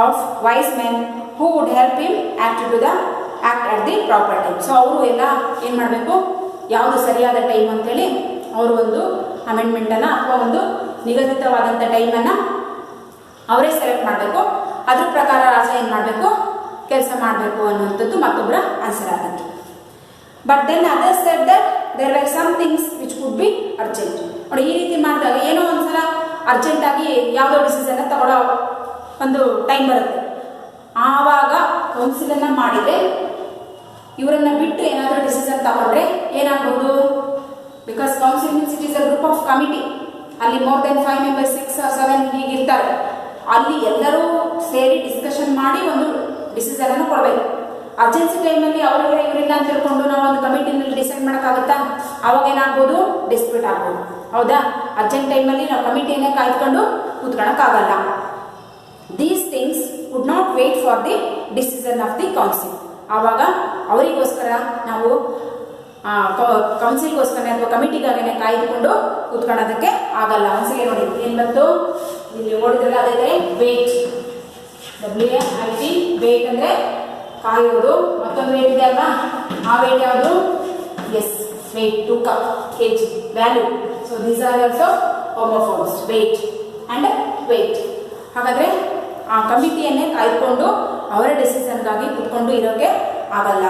of wise men who would help him act at the proper time. So ಅವರು ಎಲ್ಲ ಏನು ಮಾಡಬೇಕು? ಯಾವುದು ಸರಿಯಾದ ಟೈಮ್ ಅಂತೇಳಿ ಅವರು ಒಂದು ಅಮೆಂಡ್ಮೆಂಟನ್ನು ಅಥವಾ ಒಂದು ನಿಗದಿತವಾದಂಥ ಟೈಮನ್ನು ಅವರೇ ಸೆಲೆಕ್ಟ್ ಮಾಡಬೇಕು. ಅದ್ರ ಪ್ರಕಾರ ರಾಜ ಏನು ಮಾಡಬೇಕು? ಕೆಲಸ ಮಾಡಬೇಕು ಅನ್ನುವಂಥದ್ದು ಮತ್ತೊಬ್ಬರ ಆನ್ಸರ್ ಆಗುತ್ತೆ. But then others said that there were some things which could be urgent. ನೋಡಿ, ಈ ರೀತಿ ಮಾಡಿದಾಗ ಏನೋ ಒಂದ್ಸಲ ಅರ್ಜೆಂಟಾಗಿ ಯಾವುದೋ ಡಿಸಿಷನ್ನ ತಗೊಳ್ಳೋ ಒಂದು ಟೈಮ್ ಬರುತ್ತೆ. ಆವಾಗ ಕೌನ್ಸಿಲನ್ನು ಮಾಡಿದರೆ ಇವರನ್ನು ಬಿಟ್ಟು ಏನಾದರೂ ಡಿಸಿಷನ್ ತಗೊಂಡ್ರೆ ಏನಾಗ್ಬೋದು? Because council means it is a group of committee. ಅಲ್ಲಿ ಮೋರ್ ದೆನ್ 5 ಮೆಂಬರ್ಸ್ 6 or 7 ಹೀಗಿರ್ತಾರೆ. ಅಲ್ಲಿ ಎಲ್ಲರೂ ಸೇರಿ ಡಿಸ್ಕಷನ್ ಮಾಡಿ ಒಂದು ಡಿಸಿಷನ್ ಅನ್ನು ಕೊಡಬೇಕು. ಅರ್ಜೆನ್ಸಿ ಟೈಮಲ್ಲಿ ಅವರೆಲ್ಲ ಇವರೆಲ್ಲ ಅಂತ ತಿಳ್ಕೊಂಡು ನಾವು ಒಂದು ಕಮಿಟಿನಲ್ಲಿ ಡಿಸೈಡ್ ಮಾಡೋಕ್ಕಾಗುತ್ತಾ? ಅವಾಗ ಏನಾಗ್ಬೋದು? ಡಿಸ್ಪ್ಯೂಟ್ ಆಗ್ಬೋದು. ಹೌದಾ? ಅರ್ಜೆಂಟ್ ಟೈಮಲ್ಲಿ ನಾವು ಕಮಿಟಿಯನ್ನೇ ಕಾಯ್ದುಕೊಂಡು ಕೂತ್ಕೊಳ್ಳೋಕ್ಕಾಗಲ್ಲ. These things would not wait for the decision of the council. ಆವಾಗ ಅವರಿಗೋಸ್ಕರ ನಾವು ಕೌನ್ಸಿಲ್ಗೋಸ್ಕರ ಅಥವಾ ಕಮಿಟಿಗಾಗೇ ಕಾಯ್ದುಕೊಂಡು ಕೂತ್ಕೊಳ್ಳೋದಕ್ಕೆ ಆಗಲ್ಲ. ಒಂದ್ಸಲ ನೋಡಿ ಏನು ಬಂತು ಇಲ್ಲಿ ಓಡಿದ್ರಲ್ಲ, ಅದೇ ವೇಟ್, WAIT, ವೇಟ್ ಅಂದರೆ ಕಾಯೋದು. ಮತ್ತೊಂದು ವೇಟ್ ಇದೆ ಅಲ್ವಾ? ಆ ವೇಟ್ ಯಾವುದು? ಎಸ್, ವೇಟ್, ತೂಕ, kg, value. So these are also homophones, weight and wait. ಹಾಗಾದರೆ ಆ ಕಮಿಟಿಯನ್ನೇ ಕಾಯ್ದುಕೊಂಡು ಅವರ ಡೆಸಿಷನ್ಗಾಗಿ ಕುತ್ಕೊಂಡು ಇರೋಕ್ಕೆ ಆಗಲ್ಲ.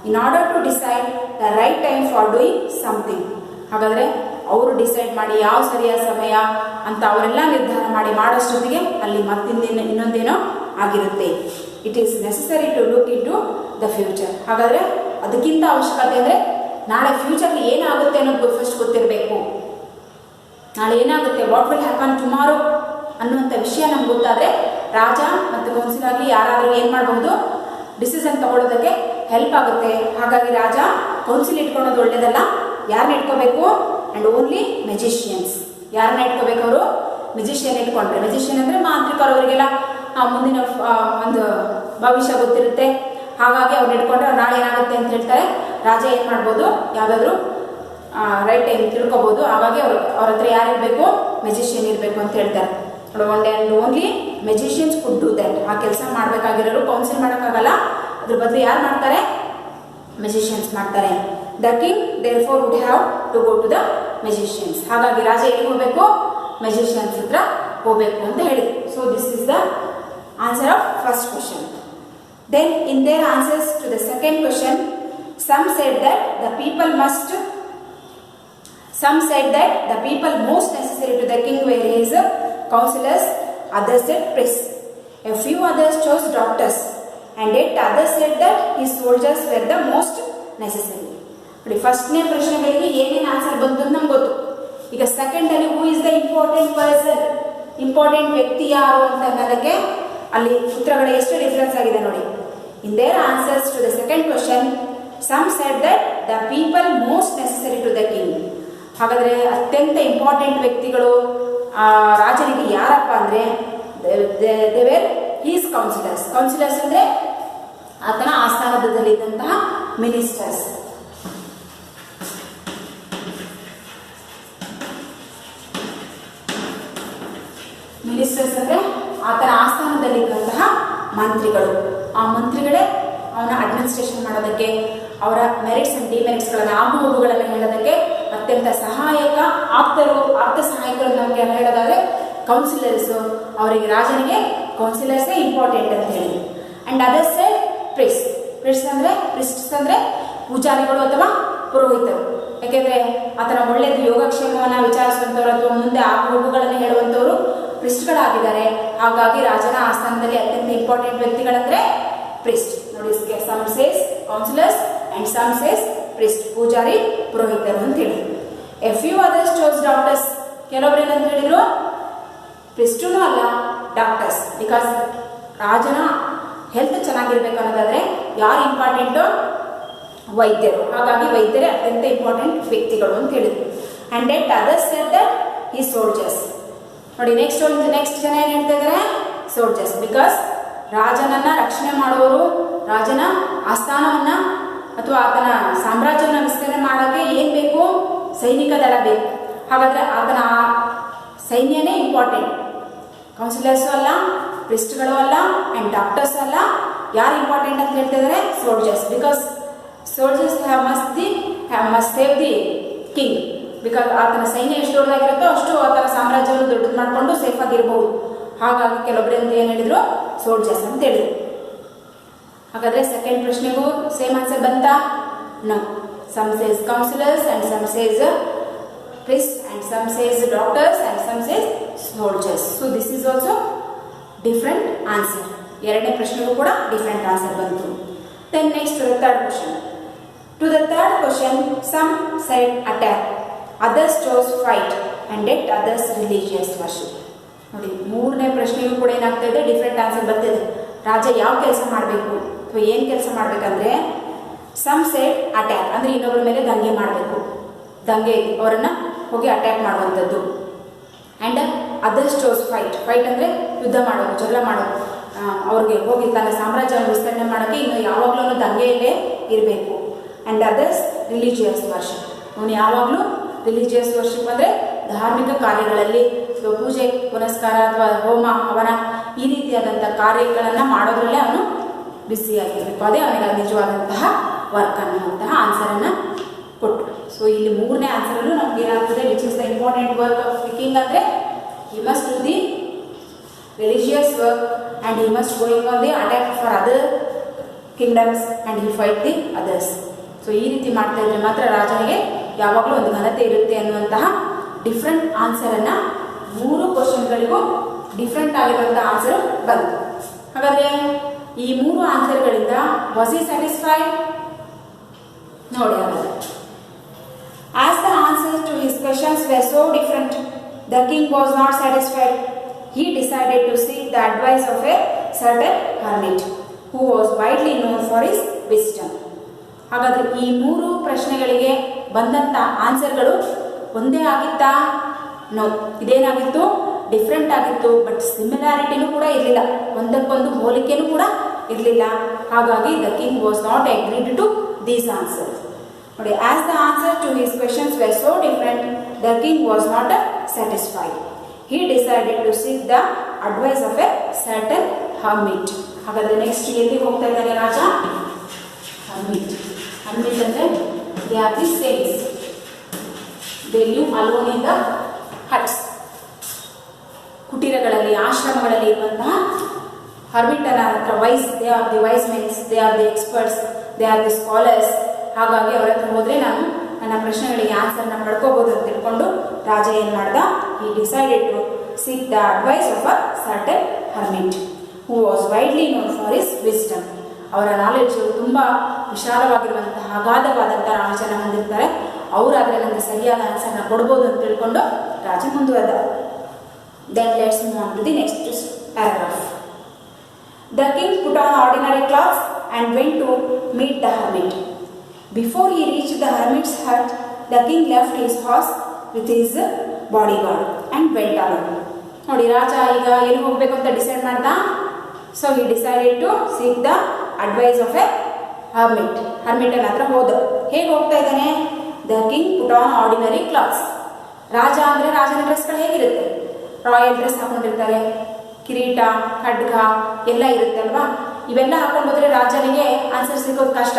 In order to decide the right time for doing something. ಹಾಗಾದರೆ ಅವರು ಡಿಸೈಡ್ ಮಾಡಿ ಯಾವ ಸರಿಯಾದ ಸಮಯ ಅಂತ ಅವರೆಲ್ಲ ನಿರ್ಧಾರ ಮಾಡಿ ಮಾಡೋಷ್ಟೊತ್ತಿಗೆ ಅಲ್ಲಿ ಇನ್ನೊಂದೇನೋ ಆಗಿರುತ್ತೆ. It is necessary to look in to the future. ಹಾಗಾದರೆ ಅದಕ್ಕಿಂತ ಅವಶ್ಯಕತೆ ಅಂದರೆ ನಾಳೆ ಫ್ಯೂಚರ್ಲಿ ಏನಾಗುತ್ತೆ ಅನ್ನೋದು ಫಸ್ಟ್ ಗೊತ್ತಿರಬೇಕು. ನಾಳೆ ಏನಾಗುತ್ತೆ, ವಾಟ್ ವಿಲ್ ಹ್ಯಾಪನ್ ಟುಮಾರೋ ಅನ್ನುವಂಥ ವಿಷಯ ನಮ್ಗೆ ಗೊತ್ತಾದರೆ ರಾಜ ಮತ್ತು ಕೌನ್ಸಿಲ್ ಆಗಲಿ ಯಾರಾದರೂ ಏನು ಮಾಡಬಹುದು? ಡಿಸಿಷನ್ ತಗೊಳ್ಳೋದಕ್ಕೆ ಹೆಲ್ಪ್ ಆಗುತ್ತೆ. ಹಾಗಾಗಿ ರಾಜ ಕೌನ್ಸಿಲ್ ಇಟ್ಕೊಳ್ಳೋದು ಒಳ್ಳೇದಲ್ಲ. ಯಾರನ್ನ ಇಟ್ಕೋಬೇಕು? And only magicians. ಯಾರನ್ನ ಇಟ್ಕೋಬೇಕು? ಅವರು ಮೆಜಿಷಿಯನ್ ಇಟ್ಕೊಂಡ್ರೆ, ಮೆಜಿಷಿಯನ್ ಅಂದರೆ ಮಾಂತ್ರಿಕರು, ಅವರಿಗೆಲ್ಲ ಮುಂದಿನ ಒಂದು ಭವಿಷ್ಯ ಗೊತ್ತಿರುತ್ತೆ. ಹಾಗಾಗಿ ಅವ್ರು ಇಟ್ಕೊಂಡ್ರೆ ನಾಳೆ ಏನಾಗುತ್ತೆ ಅಂತ ಹೇಳ್ತಾರೆ. ರಾಜ ಏನು ಮಾಡ್ಬೋದು? ಯಾವುದಾದ್ರೂ ರೈಟ್ ಟೈಮ್ ತಿಳ್ಕೊಬೋದು. ಹಾಗಾಗಿ ಅವ್ರ ಹತ್ರ ಯಾರಿರಬೇಕು? ಮೆಜಿಷಿಯನ್ ಇರಬೇಕು ಅಂತ ಹೇಳ್ತಾರೆ. One and only magicians could do that. ಆ ಕೆಲಸ ಮಾಡಬೇಕಾಗಿರೋರು ಕೌನ್ಸಿಲ್ ಮಾಡೋಕ್ಕಾಗಲ್ಲ, ಅದ್ರ ಬದಲು ಯಾರು ಮಾಡ್ತಾರೆ? ಮೆಜಿಷಿಯನ್ಸ್ ಮಾಡ್ತಾರೆ. The king therefore would have to go to the magicians. ಹಾಗಾಗಿ ರಾಜ ಎಲ್ಲಿಗೆ ಹೋಗಬೇಕು? ಮೆಜಿಷಿಯನ್ಸ್ ಹತ್ರ ಹೋಗಬೇಕು ಅಂತ ಹೇಳಿದ್ರು. So this is the answer of first question. Then in their answers to the second question, some said that the people most necessary to the king were his counselors, others said priests. A few others chose doctors, and yet others said that his soldiers were the most necessary. ನೋಡಿ, ಫಸ್ಟ್ನೇ ಪ್ರಶ್ನೆಗಳಿಗೆ ಏನೇನು answer ಬಂತು ಅಂತ ನಮ್ಗೆ ಗೊತ್ತು. ಈಗ second ಅಲ್ಲಿ ಹೂ is the important person, important ವ್ಯಕ್ತಿ ಯಾರು ಅಂತ ಅನ್ನೋದಕ್ಕೆ ಅಲ್ಲಿ ಉತ್ತರಗಳ ಎಷ್ಟು ಡಿಫರೆನ್ಸ್ ಆಗಿದೆ ನೋಡಿ. In their answers to the second question, some said that the people most necessary to the king. ಹಾಗಾದ್ರೆ ಅತ್ಯಂತ ಇಂಪಾರ್ಟೆಂಟ್ ವ್ಯಕ್ತಿಗಳು ರಾಜನಿಗೆ ಯಾರಪ್ಪ ಅಂದ್ರೆ they were his councillors. Councillors ಅಂದ್ರೆ ಆತನ ಆಸ್ಥಾನದಲ್ಲಿದ್ದಂತಹ ಮಿನಿಸ್ಟರ್ಸ್. ಮಿನಿಸ್ಟರ್ಸ್ ಅಂದ್ರೆ ಆತನ ಆಸ್ಥಾನದಲ್ಲಿದ್ದಂತಹ ಮಂತ್ರಿಗಳು. ಆ ಮಂತ್ರಿಗಳೇ ಅವನ ಅಡ್ಮಿನಿಸ್ಟ್ರೇಷನ್ ಮಾಡೋದಕ್ಕೆ, ಅವರ ಮೆರಿಟ್ಸ್ ಅಂಡ್ ಡಿಮೆರಿಟ್ಸ್ಗಳನ್ನ, ಆಗುಹೋಗುಗಳನ್ನು ಹೇಳೋದಕ್ಕೆ ಅತ್ಯಂತ ಸಹಾಯಕ ಆಪ್ತ ಸಹಾಯಕರು ನಮಗೆ ಹೇಳೋದಾದ್ರೆ ಕೌನ್ಸಿಲರ್ಸ್. ಅವರಿಗೆ ರಾಜನಿಗೆ ಕೌನ್ಸಿಲರ್ಸೇ ಇಂಪಾರ್ಟೆಂಟ್ ಅಂತ ಹೇಳಿ. ಅಂಡ್ ಅದರ್ಸ್ ಪ್ರಿಸ್ಟ್ಸ್ ಅಂದ್ರೆ ಪೂಜಾರಿಗಳು ಅಥವಾ ಪುರೋಹಿತರು. ಯಾಕೆಂದ್ರೆ ಆತನ ಒಳ್ಳೆಯದು ಯೋಗಕ್ಷೇಮವನ್ನ ವಿಚಾರಿಸುವಂತವ್ರು ಅಥವಾ ಮುಂದೆ ಆಗುಹೋಗುಗಳನ್ನು ಹೇಳುವಂತವರು ಪ್ರಿಸ್ಟ್ಗಳಾಗಿದ್ದಾರೆ. ಹಾಗಾಗಿ ರಾಜನ ಆಸ್ಥಾನದಲ್ಲಿ ಅತ್ಯಂತ ಇಂಪಾರ್ಟೆಂಟ್ ವ್ಯಕ್ತಿಗಳಂದ್ರೆ ಪ್ರಿಸ್ಟ್. ನೋಡಿ, some says councillors and some says priest, ಪೂಜಾರಿ ಪುರೋಹಿತರು ಅಂತ ಹೇಳಿದ್ರು. A few others chose doctors. ಕೆಲವೊಬ್ರು ಏನಂತ ಹೇಳಿದ್ರು? ಪ್ರಿಸ್ಟೂ ಅಲ್ಲ, ಡಾಕ್ಟರ್ಸ್. ಬಿಕಾಸ್ ರಾಜನ ಹೆಲ್ತ್ ಚೆನ್ನಾಗಿರ್ಬೇಕು ಅನ್ನೋದಾದ್ರೆ ಯಾರು ಇಂಪಾರ್ಟೆಂಟು? ವೈದ್ಯರು. ಹಾಗಾಗಿ ವೈದ್ಯರೇ ಅತ್ಯಂತ ಇಂಪಾರ್ಟೆಂಟ್ ವ್ಯಕ್ತಿಗಳು ಅಂತ ಹೇಳಿದ್ರು. And at others said that ಈ ಸೋಲ್ಜರ್ಸ್. ನೋಡಿ, ನೆಕ್ಸ್ಟ್ ಜನ ಏನ್ ಹೇಳ್ತಾ ಇದ್ದಾರೆ? ಸೋಲ್ಜರ್ಸ್. ಬಿಕಾಸ್ ರಾಜನನ್ನ ರಕ್ಷಣೆ ಮಾಡುವವರು, ರಾಜನ ಆಸ್ಥಾನವನ್ನ ಅಥವಾ ಆತನ ಸಾಮ್ರಾಜ್ಯವನ್ನು ವಿಸ್ತರಣೆ ಮಾಡೋಕೆ ಏನ್ ಬೇಕು? ಸೈನಿಕ ದಳ ಬೇಕು. ಹಾಗಾದ್ರೆ ಆತನ ಸೈನ್ಯನೇ ಇಂಪಾರ್ಟೆಂಟ್. ಕೌನ್ಸಿಲರ್ಸು ಅಲ್ಲ, ಪ್ರಿಸ್ಟ್ಗಳು ಅಲ್ಲ, ಅಂಡ್ ಡಾಕ್ಟರ್ಸ್ ಅಲ್ಲ. ಯಾರು ಇಂಪಾರ್ಟೆಂಟ್ ಅಂತ ಹೇಳ್ತಾ ಇದ್ದಾರೆ? Soldiers. Because soldiers must save the king. Because ಆತನ ಸೈನ್ಯ ಎಷ್ಟು ದೊಡ್ಡದಾಗಿರುತ್ತೋ ಅಷ್ಟು ಆತನ ಸಾಮ್ರಾಜ್ಯವನ್ನು ದೊಡ್ಡದು ಮಾಡಿಕೊಂಡು ಸೇಫ್ ಆಗಿರಬಹುದು. ಹಾಗಾಗಿ ಕೆಲವೊಬ್ಬರು ಏನ್ ಹೇಳಿದ್ರು? ಸೋಲ್ಜರ್ಸ್ ಅಂತ ಹೇಳಿದ್ರು. ಹಾಗಾದ್ರೆ ಸೆಕೆಂಡ್ ಪ್ರಶ್ನೆಗೂ ಸೇಮ್ ಆನ್ಸರ್ ಬಂತಾ? No. Some says councillors and some says priests and some says doctors and some says soldiers. So this is also different answer. ಎರಡನೇ ಪ್ರಶ್ನೆಗೂ ಕೂಡ ಡಿಫರೆಂಟ್ ಆನ್ಸರ್ ಬಂತು. Then next to the third question. To the third question, some said attack, others chose fight, and yet others religious worship. ನೋಡಿ, ಮೂರನೇ ಪ್ರಶ್ನೆಗೂ ಕೂಡ ಏನಾಗ್ತಾ ಇದೆ? Different answer ಬರ್ತಿದೆ. ರಾಜ ಯಾವ ಕೆಲಸ ಮಾಡಬೇಕು ಅಥವಾ ಏನ್ ಕೆಲಸ ಮಾಡ್ಬೇಕಂದ್ರೆ, ಸಮ್ ಸೆಡ್ ಅಟ್ಯಾಕ್ ಅಂದ್ರೆ ಇನ್ನೊಬ್ಬರ ಮೇಲೆ ದಂಗೆ ಮಾಡಬೇಕು, ದಂಗೆ ಅವರನ್ನ ಹೋಗಿ ಅಟ್ಯಾಕ್ ಮಾಡುವಂಥದ್ದು. ಆ್ಯಂಡ್ ಅದರ್ಸ್ ಚೋಸ್ ಫೈಟ್ ಅಂದರೆ ಯುದ್ಧ ಮಾಡೋದು, ಜಗಳ ಮಾಡೋದು, ಅವ್ರಿಗೆ ಹೋಗಿ ತನ್ನ ಸಾಮ್ರಾಜ್ಯವನ್ನು ವಿಸ್ತರಣೆ ಮಾಡೋಕ್ಕೆ ಇನ್ನು ಯಾವಾಗಲೂ ದಂಗೆಯಲ್ಲೇ ಇರಬೇಕು. And others religious worship. ಅವನು ಯಾವಾಗಲೂ ರಿಲಿಜಿಯಸ್ ವರ್ಷಿಪ್ ಅಂದರೆ ಧಾರ್ಮಿಕ ಕಾರ್ಯಗಳಲ್ಲಿ ಪೂಜೆ ಪುನಸ್ಕಾರ ಅಥವಾ ಹೋಮ ಹವನ ಈ ರೀತಿಯಾದಂಥ ಕಾರ್ಯಗಳನ್ನು ಮಾಡೋದ್ರಲ್ಲೇ ಅವನು ಬ್ಯುಸಿಯಾಗಿರಬೇಕು. ಅದೇ ಅವನಿಗೆ ನಿಜವಾದಂತಹ ವರ್ಕ್ ಅನ್ನುವಂತಹ ಆನ್ಸರನ್ನು ಕೊಟ್ಟು. ಸೊ ಇಲ್ಲಿ ಮೂರನೇ ಆನ್ಸರಲ್ಲೂ ನಮ್ಗೆ ಏನಾಗ್ತದೆ? Which is the important work of the king ಅಂದರೆ he must do the religious work and he must going on the attack for other kingdoms and he fight the others. So ಈ ರೀತಿ ಮಾಡ್ತಾ ಇದ್ರೆ ಮಾತ್ರ ರಾಜನಿಗೆ ಯಾವಾಗಲೂ ಒಂದು ಘನತೆ ಇರುತ್ತೆ ಅನ್ನುವಂತಹ ಡಿಫ್ರೆಂಟ್ ಆನ್ಸರನ್ನು ಮೂರು ಕ್ವಶನ್ಗಳಿಗೂ ಡಿಫ್ರೆಂಟ್ ಆಗಿರುವಂತಹ ಆನ್ಸರ್ ಬಂತು. ಹಾಗಾದ್ರೆ ಈ ಮೂರು ಆನ್ಸರ್ಗಳಿಂದ ವಾಸ್ ಹಿ ಸ್ಯಾಟಿಸ್ಫೈಡ್? ನೋಡಿ, ಹಾಗಾದ್ರೆ as the answers to his questions were so different, the king was not satisfied. He decided to seek the advice of a certain hermit who was widely known for his wisdom. ಹಾಗಾದ್ರೆ ಈ ಮೂರು ಪ್ರಶ್ನೆಗಳಿಗೆ ಬಂದಂತ ಆನ್ಸರ್ಗಳು ಒಂದೇ ಆಗಿತ್ತಾ? No. ಇದೇನಾಗಿತ್ತು? Different ಆಗಿತ್ತು. ಬಟ್ ಸಿಮಿಲಾರಿಟಿನೂ ಕೂಡ ಇರಲಿಲ್ಲ, ಒಂದಕ್ಕೊಂದು ಹೋಲಿಕೆನೂ ಕೂಡ ಇರಲಿಲ್ಲ. ಹಾಗಾಗಿ the king was not agreed to these answers. ನೋಡಿ, as the answer to his questions were so different, the king was not satisfied. He decided to seek the advice of a certain hermit. ಹಾಗಾದರೆ next ಎಲ್ಲಿ ಹೋಗ್ತಾ ಇದ್ದಾನೆ ರಾಜ? hermit. hermit ಅಂದರೆ they are the saints. They live alone in the huts. ಕುಟೀರಗಳಲ್ಲಿ, ಆಶ್ರಮಗಳಲ್ಲಿ ಇರುವಂತಹ ಹರ್ಮಿಟನ ಹತ್ರ they are the wise mens, they are the experts, they are the scholars. ಹಾಗಾಗಿ ಅವರ ಹತ್ರ ಹೋದರೆ ನಾನು ನನ್ನ ಪ್ರಶ್ನೆಗಳಿಗೆ ಆನ್ಸರ್ನ ಪಡ್ಕೋಬಹುದು ಅಂತ ತಿಳ್ಕೊಂಡು ರಾಜ ಏನು ಮಾಡ್ದ? he decided to seek the advice of a certain hermit who was widely known for his wisdom. ಅವರ ನಾಲೆಡ್ಜ್ ತುಂಬ ವಿಶಾಲವಾಗಿರುವಂತಹ ಅಗಾಧವಾದಂಥ ನಾಲೆಡ್ಜನ್ನು ಹೊಂದಿರ್ತಾರೆ. ಅವರಾದರೆ ನನಗೆ ಸರಿಯಾದ ಆನ್ಸರ್ನ ಕೊಡ್ಬೋದು ಅಂತ ತಿಳ್ಕೊಂಡು ರಾಜ ಮುಂದುವರೆದ. Then let's move on to the next paragraph. The king put on ordinary clothes and went to meet the hermit. Before he reached the hermit's hut, the king left his horse with his bodyguard and went alone. ನೋಡಿ, ರಾಜ ಈಗ ಎಲ್ಲಿ ಹೋಗಬೇಕು ಅಂತ decide ಮಾಡ್ದ. So he decided to seek the advice of a hermit. ಹರ್ಮಿಟನ ಹತ್ರ ಹೋದ. ಹೇಗೆ ಹೋಗ್ತಾ ಇದ್ದಾನೆ? The king put on ordinary clothes. ರಾಜ ಅಂದರೆ ರಾಜನ ಡ್ರೆಸ್ಗಳು ಹೇಗಿರುತ್ತೆ? ರಾಯಲ್ ಡ್ರೆಸ್ ಹಾಕೊಂಡಿರ್ತಾರೆ, ಕಿರೀಟ, ಖಡ್ಗ ಎಲ್ಲ ಇರುತ್ತೆ ಅಲ್ವಾ. ಇವೆಲ್ಲ ಹಾಕೊಂಡು ಹೋದರೆ ರಾಜನಿಗೆ ಆನ್ಸರ್ ಸಿಗೋದು ಕಷ್ಟ.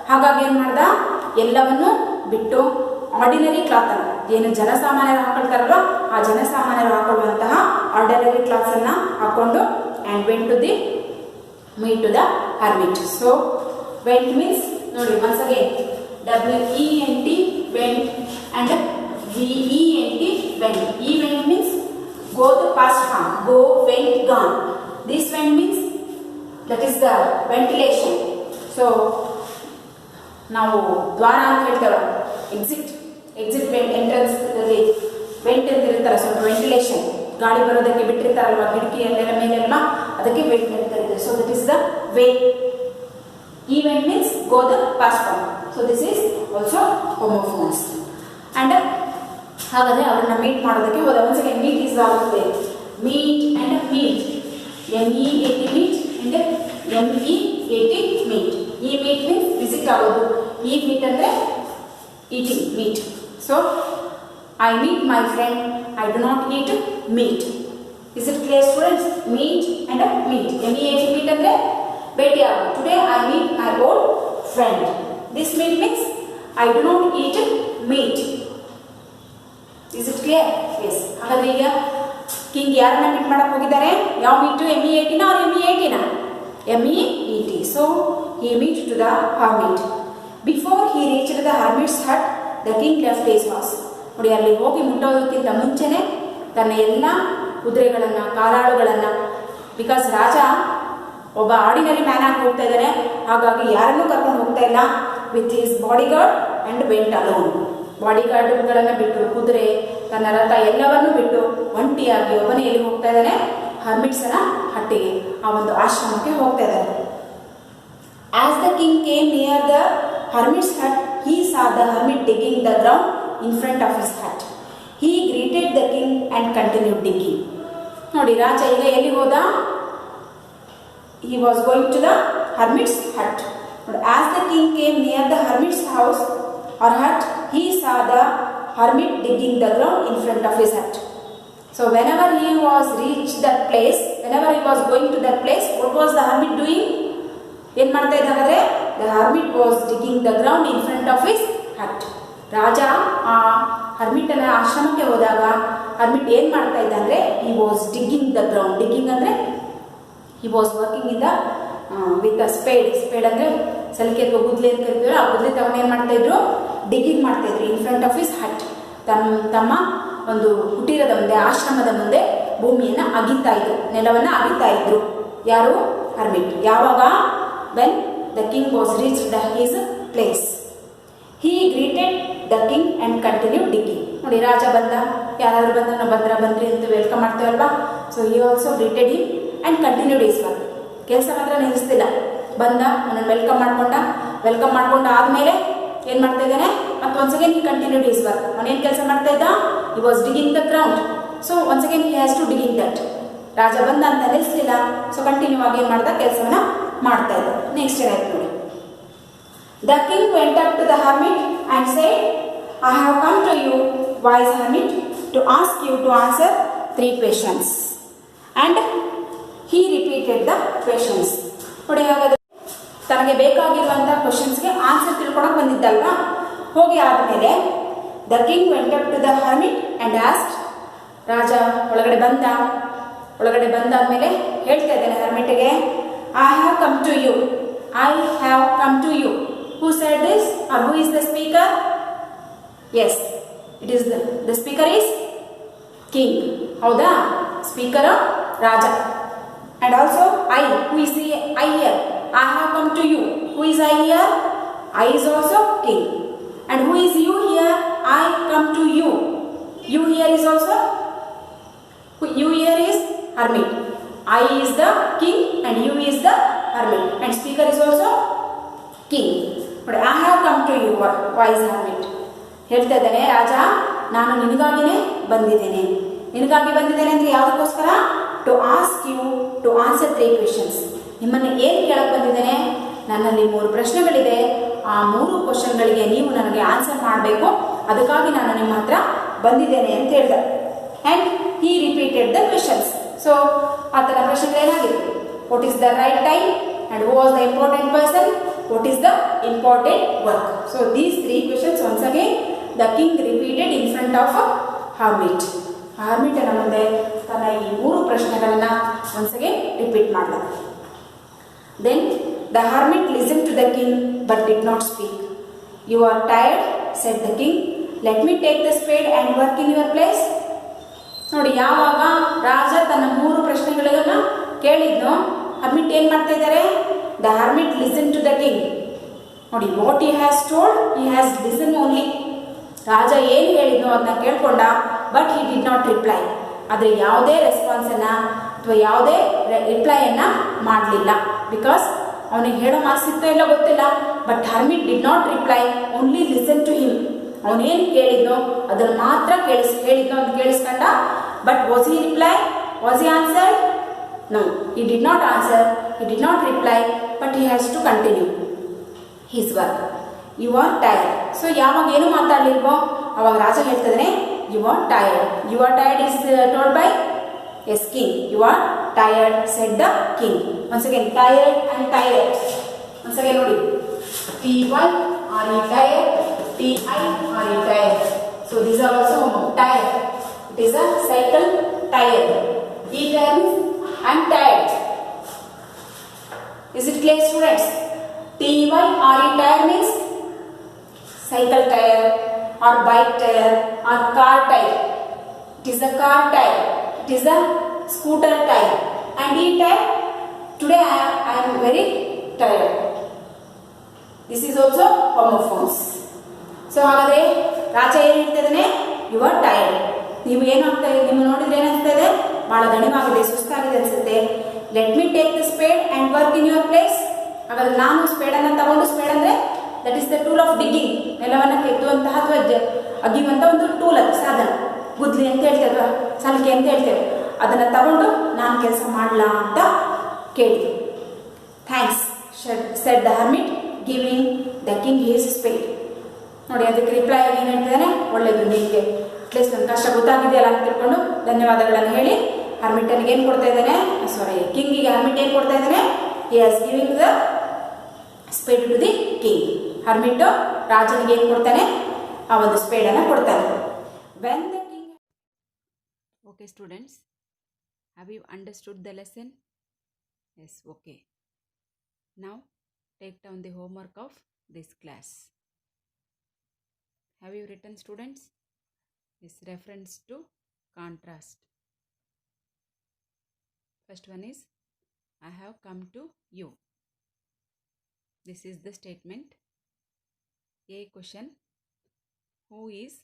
ಹಾಗಾಗಿ ಏನು ಮಾಡ್ದ? ಎಲ್ಲವನ್ನು ಬಿಟ್ಟು ಆರ್ಡಿನರಿ ಕ್ಲಾತ್ ಅನ್ನು, ಏನು ಜನಸಾಮಾನ್ಯರು ಹಾಕೊಳ್ತಾರಲ್ವ, ಆ ಜನಸಾಮಾನ್ಯರು ಹಾಕೊಳ್ಳುವಂತಹ ಆರ್ಡಿನರಿ ಕ್ಲಾತ್ಸ್ ಅನ್ನ ಹಾಕೊಂಡು and went to the meet to the hermit. So went means ನೋಡಿ once again WENT went and VENT went. Went means go the past form, go, went, gone. This went means that is the ventilation. So ನಾವು ದ್ವಾರ ಅಂತ ಹೇಳ್ತೇವೆ, exit entrance ಅಲ್ಲಿ vent ಅಂತ ಇರ್ತಾರೆ, ಸ್ವಲ್ಪ ventilation, ಗಾಳಿ ಬರೋದಕ್ಕೆ ಬಿಟ್ಟಿರ್ತಾರಲ್ವ ಕಿಟಕಿಯಲ್ಲೆಲ್ಲ ಮೇಲೆಲ್ಲ, ಅದಕ್ಕೆ ವೆಂಟ್ ಅಂತ ಇರುತ್ತೆ. So that is the way. Event means go the past form. So this is also homophonous. And ಹಾಗಾದರೆ ಅವರನ್ನ ಮೀಟ್ ಮಾಡೋದಕ್ಕೆ ಹೋದ. ಒಂದ್ಸಲ ಮೀಟ್ ಇಸ್ ಆಗುತ್ತೆ, meet and meat, MEAT meat and MEAT meat. ಈ ಮೀಟ್ ಮೀನ್ಸ್ ವಿಸಿಟ್ ಆಗೋದು, ಈ meat ಅಂದರೆ eating meat. So I meet my friend, I do not eat meat. Is it clear students? Meet and meat, MEAT meat ಅಂದರೆ ಭೇಟಿ ಆಗೋದು. Today I meet my old friend. This meet means I do not eat meat. Is it clear? Yes. ಹಾಗಾದ್ರೆ ಈಗ king ಯಾರನ್ನ meet ಮಾಡಕ್ಕೆ ಹೋಗಿದ್ದಾರೆ? ಯಾವ meet? MEAT ಅವ್ರ MEAT MEAT. So he meet to the hermit. Before he reached the hermit's hut, the king left his horse. ನೋಡಿ, ಅಲ್ಲಿ ಹೋಗಿ ಮುಟ್ಟೋದಕ್ಕಿಂತ ಮುಂಚೆನೆ ತನ್ನ ಎಲ್ಲ ಕುದುರೆಗಳನ್ನು, ಕಾಲಾಳುಗಳನ್ನು, ಬಿಕಾಸ್ ರಾಜ ಒಬ್ಬ ಆರ್ಡಿನರಿ ಮ್ಯಾನ್ ಆಗಿ ಹೋಗ್ತಾ ಇದ್ದಾನೆ, ಹಾಗಾಗಿ ಯಾರನ್ನೂ ಕರ್ಕೊಂಡು ಹೋಗ್ತಾ ಇಲ್ಲ. With his bodyguard and went alone. ಬಾಡಿಗಾರ್ಡ್ಗಳನ್ನು ಬಿಟ್ಟು, ಕುದುರೆ, ತನ್ನ ರಥ ಎಲ್ಲವನ್ನೂ ಬಿಟ್ಟು ಒಂಟಿಯಾಗಿ ಒಬ್ಬನೇ ಎಲ್ಲಿ ಹೋಗ್ತಾ ಇದ್ದಾನೆ? ಹರ್ಮಿಟ್ಸನ ಹಟ್ಟಿಗೆ, ಆ ಒಂದು ಆಶ್ರಮಕ್ಕೆ ಹೋಗ್ತಾ ಇದ್ದಾನೆ. As the king came near the hermit's hut, he saw the hermit digging the ground in front of his hut. He greeted the king and continued digging. ನೋಡಿ, ರಾಜ ಈಗ ಎಲ್ಲಿ ಹೋದ? He was going to the hermit's hut. As the king came near the hermit's house or hut, he saw the hermit digging the ground in front of his hut. So whenever he was reached that place, whenever he was going to that place, what was the hermit doing? ಏನು ಮಾಡ್ತಾ ಇದ್ದಾಗಂದ್ರೆ the hermit was digging the ground in front of his hut. ರಾಜ ಆ ಹರ್ಮಿಟನ ಆಶ್ರಮಕ್ಕೆ ಹೋದಾಗ hermit ಏನು ಮಾಡ್ತಾ ಇದ್ದ ಅಂದರೆ he was digging the ground. Digging ಅಂದರೆ he was working in the with a spade ಅಂದರೆ ಸಲಿಕೆ ಅಥವಾ ಗುದ್ಲಿ ಅಂತ ಕರಿತೀವಲ್ಲ, ಆ ಗುದ್ಲಿ ತಗೊಂಡು ಏನು ಮಾಡ್ತಾಯಿದ್ರು? ಡಿಗ್ಗಿಂಗ್ ಮಾಡ್ತಾಯಿದ್ರು ಇನ್ ಫ್ರಂಟ್ ಆಫ್ ಹಿಸ್ ಹಟ್. ತಮ್ಮ ಒಂದು ಕುಟೀರದ ಮುಂದೆ, ಆಶ್ರಮದ ಮುಂದೆ ಭೂಮಿಯನ್ನು ಅಗಿತಾ ಇದ್ರು, ನೆಲವನ್ನು ಅಗಿತಾ ಇದ್ರು. ಯಾರು? ಹರ್ಮಿಟ್. ಯಾವಾಗ? when the king was reached his place, he greeted the king and continued digging. ನೋಡಿ, ರಾಜ ಬಂದ, ಯಾರಾದರೂ ಬಂದ ನಾವು ಬಂದ್ರಿ ಅಂತ ವೆಲ್ಕಮ್ ಮಾಡ್ತೇವಲ್ವಾ. So he also greeted him and continued his work. ಕೆಲಸ ಮಾತ್ರ ನಿಲ್ಲಿಸ್ತಿಲ್ಲ. ಬಂದ, ಅವನನ್ನು ವೆಲ್ಕಮ್ ಮಾಡ್ಕೊಂಡು ಆದಮೇಲೆ ಏನು ಮಾಡ್ತಾ ಇದ್ದಾನೆ? ಮತ್ತು once again he continued his work. ಅವನೇನು ಕೆಲಸ ಮಾಡ್ತಾ ಇದ್ದ? he was digging the ground. So once again he has to digging that. ರಾಜ ಬಂದ ಅಂತ ನಿಲ್ಲಿಸಲಿಲ್ಲ. ಸೊ ಕಂಟಿನ್ಯೂ ಆಗಿ ಏನು ಮಾಡ್ದ? ಕೆಲಸವನ್ನು ಮಾಡ್ತಾ ಇದ್ದ. ನೆಕ್ಸ್ಟ್ ಏನಾಯ್ತು ನೋಡಿ. The king went up to the hermit and said, I have come to you, wise hermit, to ask you to answer 3 questions. And he repeated the questions. ನೋಡಿ ಹಾಗಾದ್ರೆ ತನಗೆ ಬೇಕಾಗಿರುವಂಥ ಕ್ವಶನ್ಸ್ಗೆ ಆನ್ಸರ್ ತಿಳ್ಕೊಳಕ್ಕೆ ಬಂದಿದ್ದಲ್ವಾ. ಹೋಗಿ ಆದಮೇಲೆ the king went up to the hermit and asked, ರಾಜ ಒಳಗಡೆ ಬಂದಾದ್ಮೇಲೆ ಹೇಳ್ತಾ ಇದ್ದಾನೆ ಹರ್ಮಿಟ್ಗೆ, I have come to you, I have come to you. Who said this or who is the speaker? Yes, it is the speaker is king. ಹೌದಾ? Speaker ರಾಜ. And also I, who is the I here? I have come to you. Who is I here? I is also king. And who is you here? I come to you. You here is also, you here is hermit. I is the king and you is the hermit. And speaker is also king. But I have come to you. Why is hermit? ಹೇಳ್ತಾ ಇದ್ದಾನೆ ರಾಜ, ನಾನು ನಿನಗಾಗಿನೇ ಬಂದಿದ್ದೇನೆ. ನಿನಗಾಗಿ ಬಂದಿದ್ದೇನೆ ಅಂದರೆ ಯಾವುದಕ್ಕೋಸ್ಕರ? To ask you to answer 3 questions. ನಿಮ್ಮನ್ನು ಏನು ಕೇಳಕ್ಕೆ ಬಂದಿದ್ದೇನೆ? ನನ್ನಲ್ಲಿ 3 ಪ್ರಶ್ನೆಗಳಿದೆ, ಆ 3 ಕ್ವಶನ್ಗಳಿಗೆ ನೀವು ನನಗೆ ಆನ್ಸರ್ ಮಾಡಬೇಕು, ಅದಕ್ಕಾಗಿ ನಾನು ನಿಮ್ಮ ಹತ್ರ ಬಂದಿದ್ದೇನೆ ಅಂತ ಹೇಳಿದ. And he repeated the questions. So ಆತನ ಪ್ರಶ್ನೆಗಳೇನಾಗಿದೆ? What is the right time and who was the important person, what is the important work. So these 3 questions once again the king repeated in front of hermit. ಹರ್ಮಿಟನ ಮುಂದೆ ತನ್ನ ಈ 3 ಪ್ರಶ್ನೆಗಳನ್ನು once again repeat ಮಾಡಿದ. Then the hermit listen to the king but did not speak. You are tired said the king, let me take the speed and work in your place. ನೋಡಿ, ಯಾವಾಗ ರಾಜ ತನ್ನ 3 ಪ್ರಶ್ನೆಗಳನ್ನು ಕೇಳಿದ್ನೋ ಹರ್ಮಿಟ್ ಏನು ಮಾಡ್ತಾ ಇದ್ದಾರೆ? The hermit listen to the king. ನೋಡಿ, what he has told he has listen only. ರಾಜ ಏನು ಹೇಳಿದ್ನೋ ಅದನ್ನ ಕೇಳ್ಕೊಂಡ, but he did not reply. ಆದರೆ ಯಾವುದೇ ರೆಸ್ಪಾನ್ಸನ್ನು ಅಥವಾ ಯಾವುದೇ ರಿಪ್ಲೈಯನ್ನು ಮಾಡಲಿಲ್ಲ. ಬಿಕಾಸ್ ಅವನಿಗೆ ಹೇಳೋ ಮಾರ್ಕ್ಸ್ ಸಿಗ್ತಾ ಇಲ್ಲ ಗೊತ್ತಿಲ್ಲ. But hermit did not reply, only listen to him. ಅವನೇನು ಕೇಳಿದ್ನೋ ಅದನ್ನು ಮಾತ್ರ ಹೇಳಿದ್ನೋ ಅಂತ ಕೇಳಿಸ್ಕೊಂಡ. But was he reply? Was he answer? No, he did not answer, he did not reply, but he has to continue his work. You are tired. So ಯಾವಾಗ ಏನು ಮಾತಾಡಲಿಲ್ವೋ ಅವಾಗ ರಾಜ ಹೇಳ್ತಿದ್ದಾನೆ, you are tired. You are tired is told by as king. You are tired said the king. Once again tired and tired. Once again ನೋಡಿ, T1 are you tired? Ti are you tired? So these are also tired. It is a cycle tired. T means I am tired. Is it clear, students? Ty are you tired means cycle tire or bike tire or car tire. It is the car tire. It is the scooter tire. And E tire, today I am very tired. This is also homophones. So ಹಾಗಾದ್ರೆ ರಾಜ ಏನು ಹೇಳ್ತಿದ್ದಾನೆ? You are tired. ನೀವು ಏನಾಗ್ತಾ ಇದೆ? ನಿಮ್ಮ ನೋಡಿದ್ರೆ ಏನಾಗ್ತಾ ಇದೆ? ಭಾಳ ದಣಿವಾಗಿದೆ, ಸುಸ್ತಾಗಿದೆ ಅನಿಸುತ್ತೆ. Let me take the speed and work in your place. ಹಾಗಾದ್ರೆ ನಾನು ಸ್ಪೇಡನ್ನು ತಗೊಂಡು, ಸ್ಪೇಡ್ ಅಂದರೆ that is the tool of digging, ನೆಲವನ್ನು ಕೆತ್ತುವಂತಹ ಅಥವಾ ಅಗಿಯುವಂಥ ಒಂದು ಟೂಲ್, ಅದು ಸಾಧನ. ಗುದ್ಲಿ ಅಂತ ಹೇಳ್ತೇವೆ, ಸಲಿಕೆ ಅಂತ ಹೇಳ್ತೇವೆ. ಅದನ್ನು ತಗೊಂಡು ನಾನು ಕೆಲಸ ಮಾಡಲಾ ಅಂತ ಕೇಳಿದೆ. Thanks said the hermit giving the king his speed. ನೋಡಿ, ಅದಕ್ಕೆ ರಿಪ್ಲೈ ಆಗಿ ಏನು ಹೇಳ್ತಿದ್ದಾನೆ? ಒಳ್ಳೆಯದು, ನಿಮಗೆ ಅಟ್ಲೀಸ್ಟ್ ನನ್ನ ಕಷ್ಟ ಗೊತ್ತಾಗಿದೆಯಲ್ಲ ಅಂತ ತಿಳ್ಕೊಂಡು ಧನ್ಯವಾದಗಳನ್ನು ಹೇಳಿ ಹರ್ಮಿಟನಿಗೆ ಏನು ಕೊಡ್ತಾ ಇದ್ದಾನೆ? ಕಿಂಗಿಗೆ ಹರ್ಮಿಟ್ ಏನು ಕೊಡ್ತಾ ಇದ್ದಾನೆ? He has giving the spade to the king. Hermit ರಾಜನಿಗೆ ಏನು ಕೊಡ್ತಾನೆ? ಆ ಒಂದು ಸ್ಪೇಡನ್ನು ಕೊಡ್ತಾನೆ. When the king. Okay students, have you understood the lesson? Yes, okay. Now take down the homework of this class. Have you written, students? This reference to contrast. First one is, I have come to you. This is the statement. A question, who is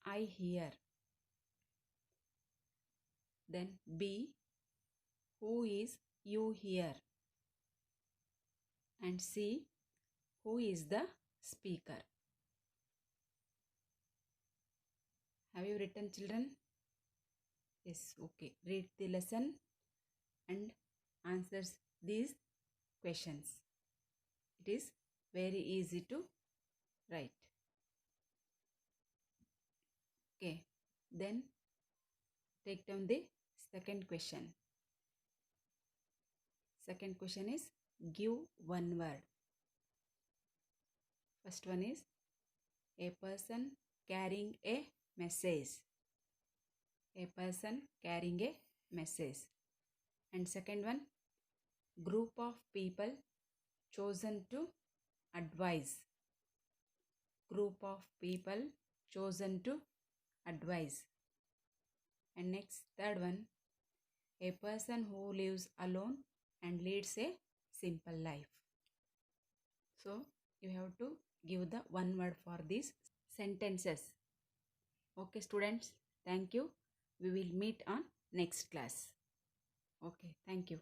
I here? Then B, who is you here? And C, who is the speaker? Have you written, children? Yes, okay. Read the lesson and answers these questions. It is very easy to write. Okay, then take down the second question. Second question is give one word. First one is a person carrying a message. A person carrying a message. And second one, group of people chosen to advise. Group of people chosen to advise. And next, third one, a person who lives alone and leads a simple life. So you have to give the one word for these sentences. Okay, students, thank you. We will meet on next class. Okay, thank you.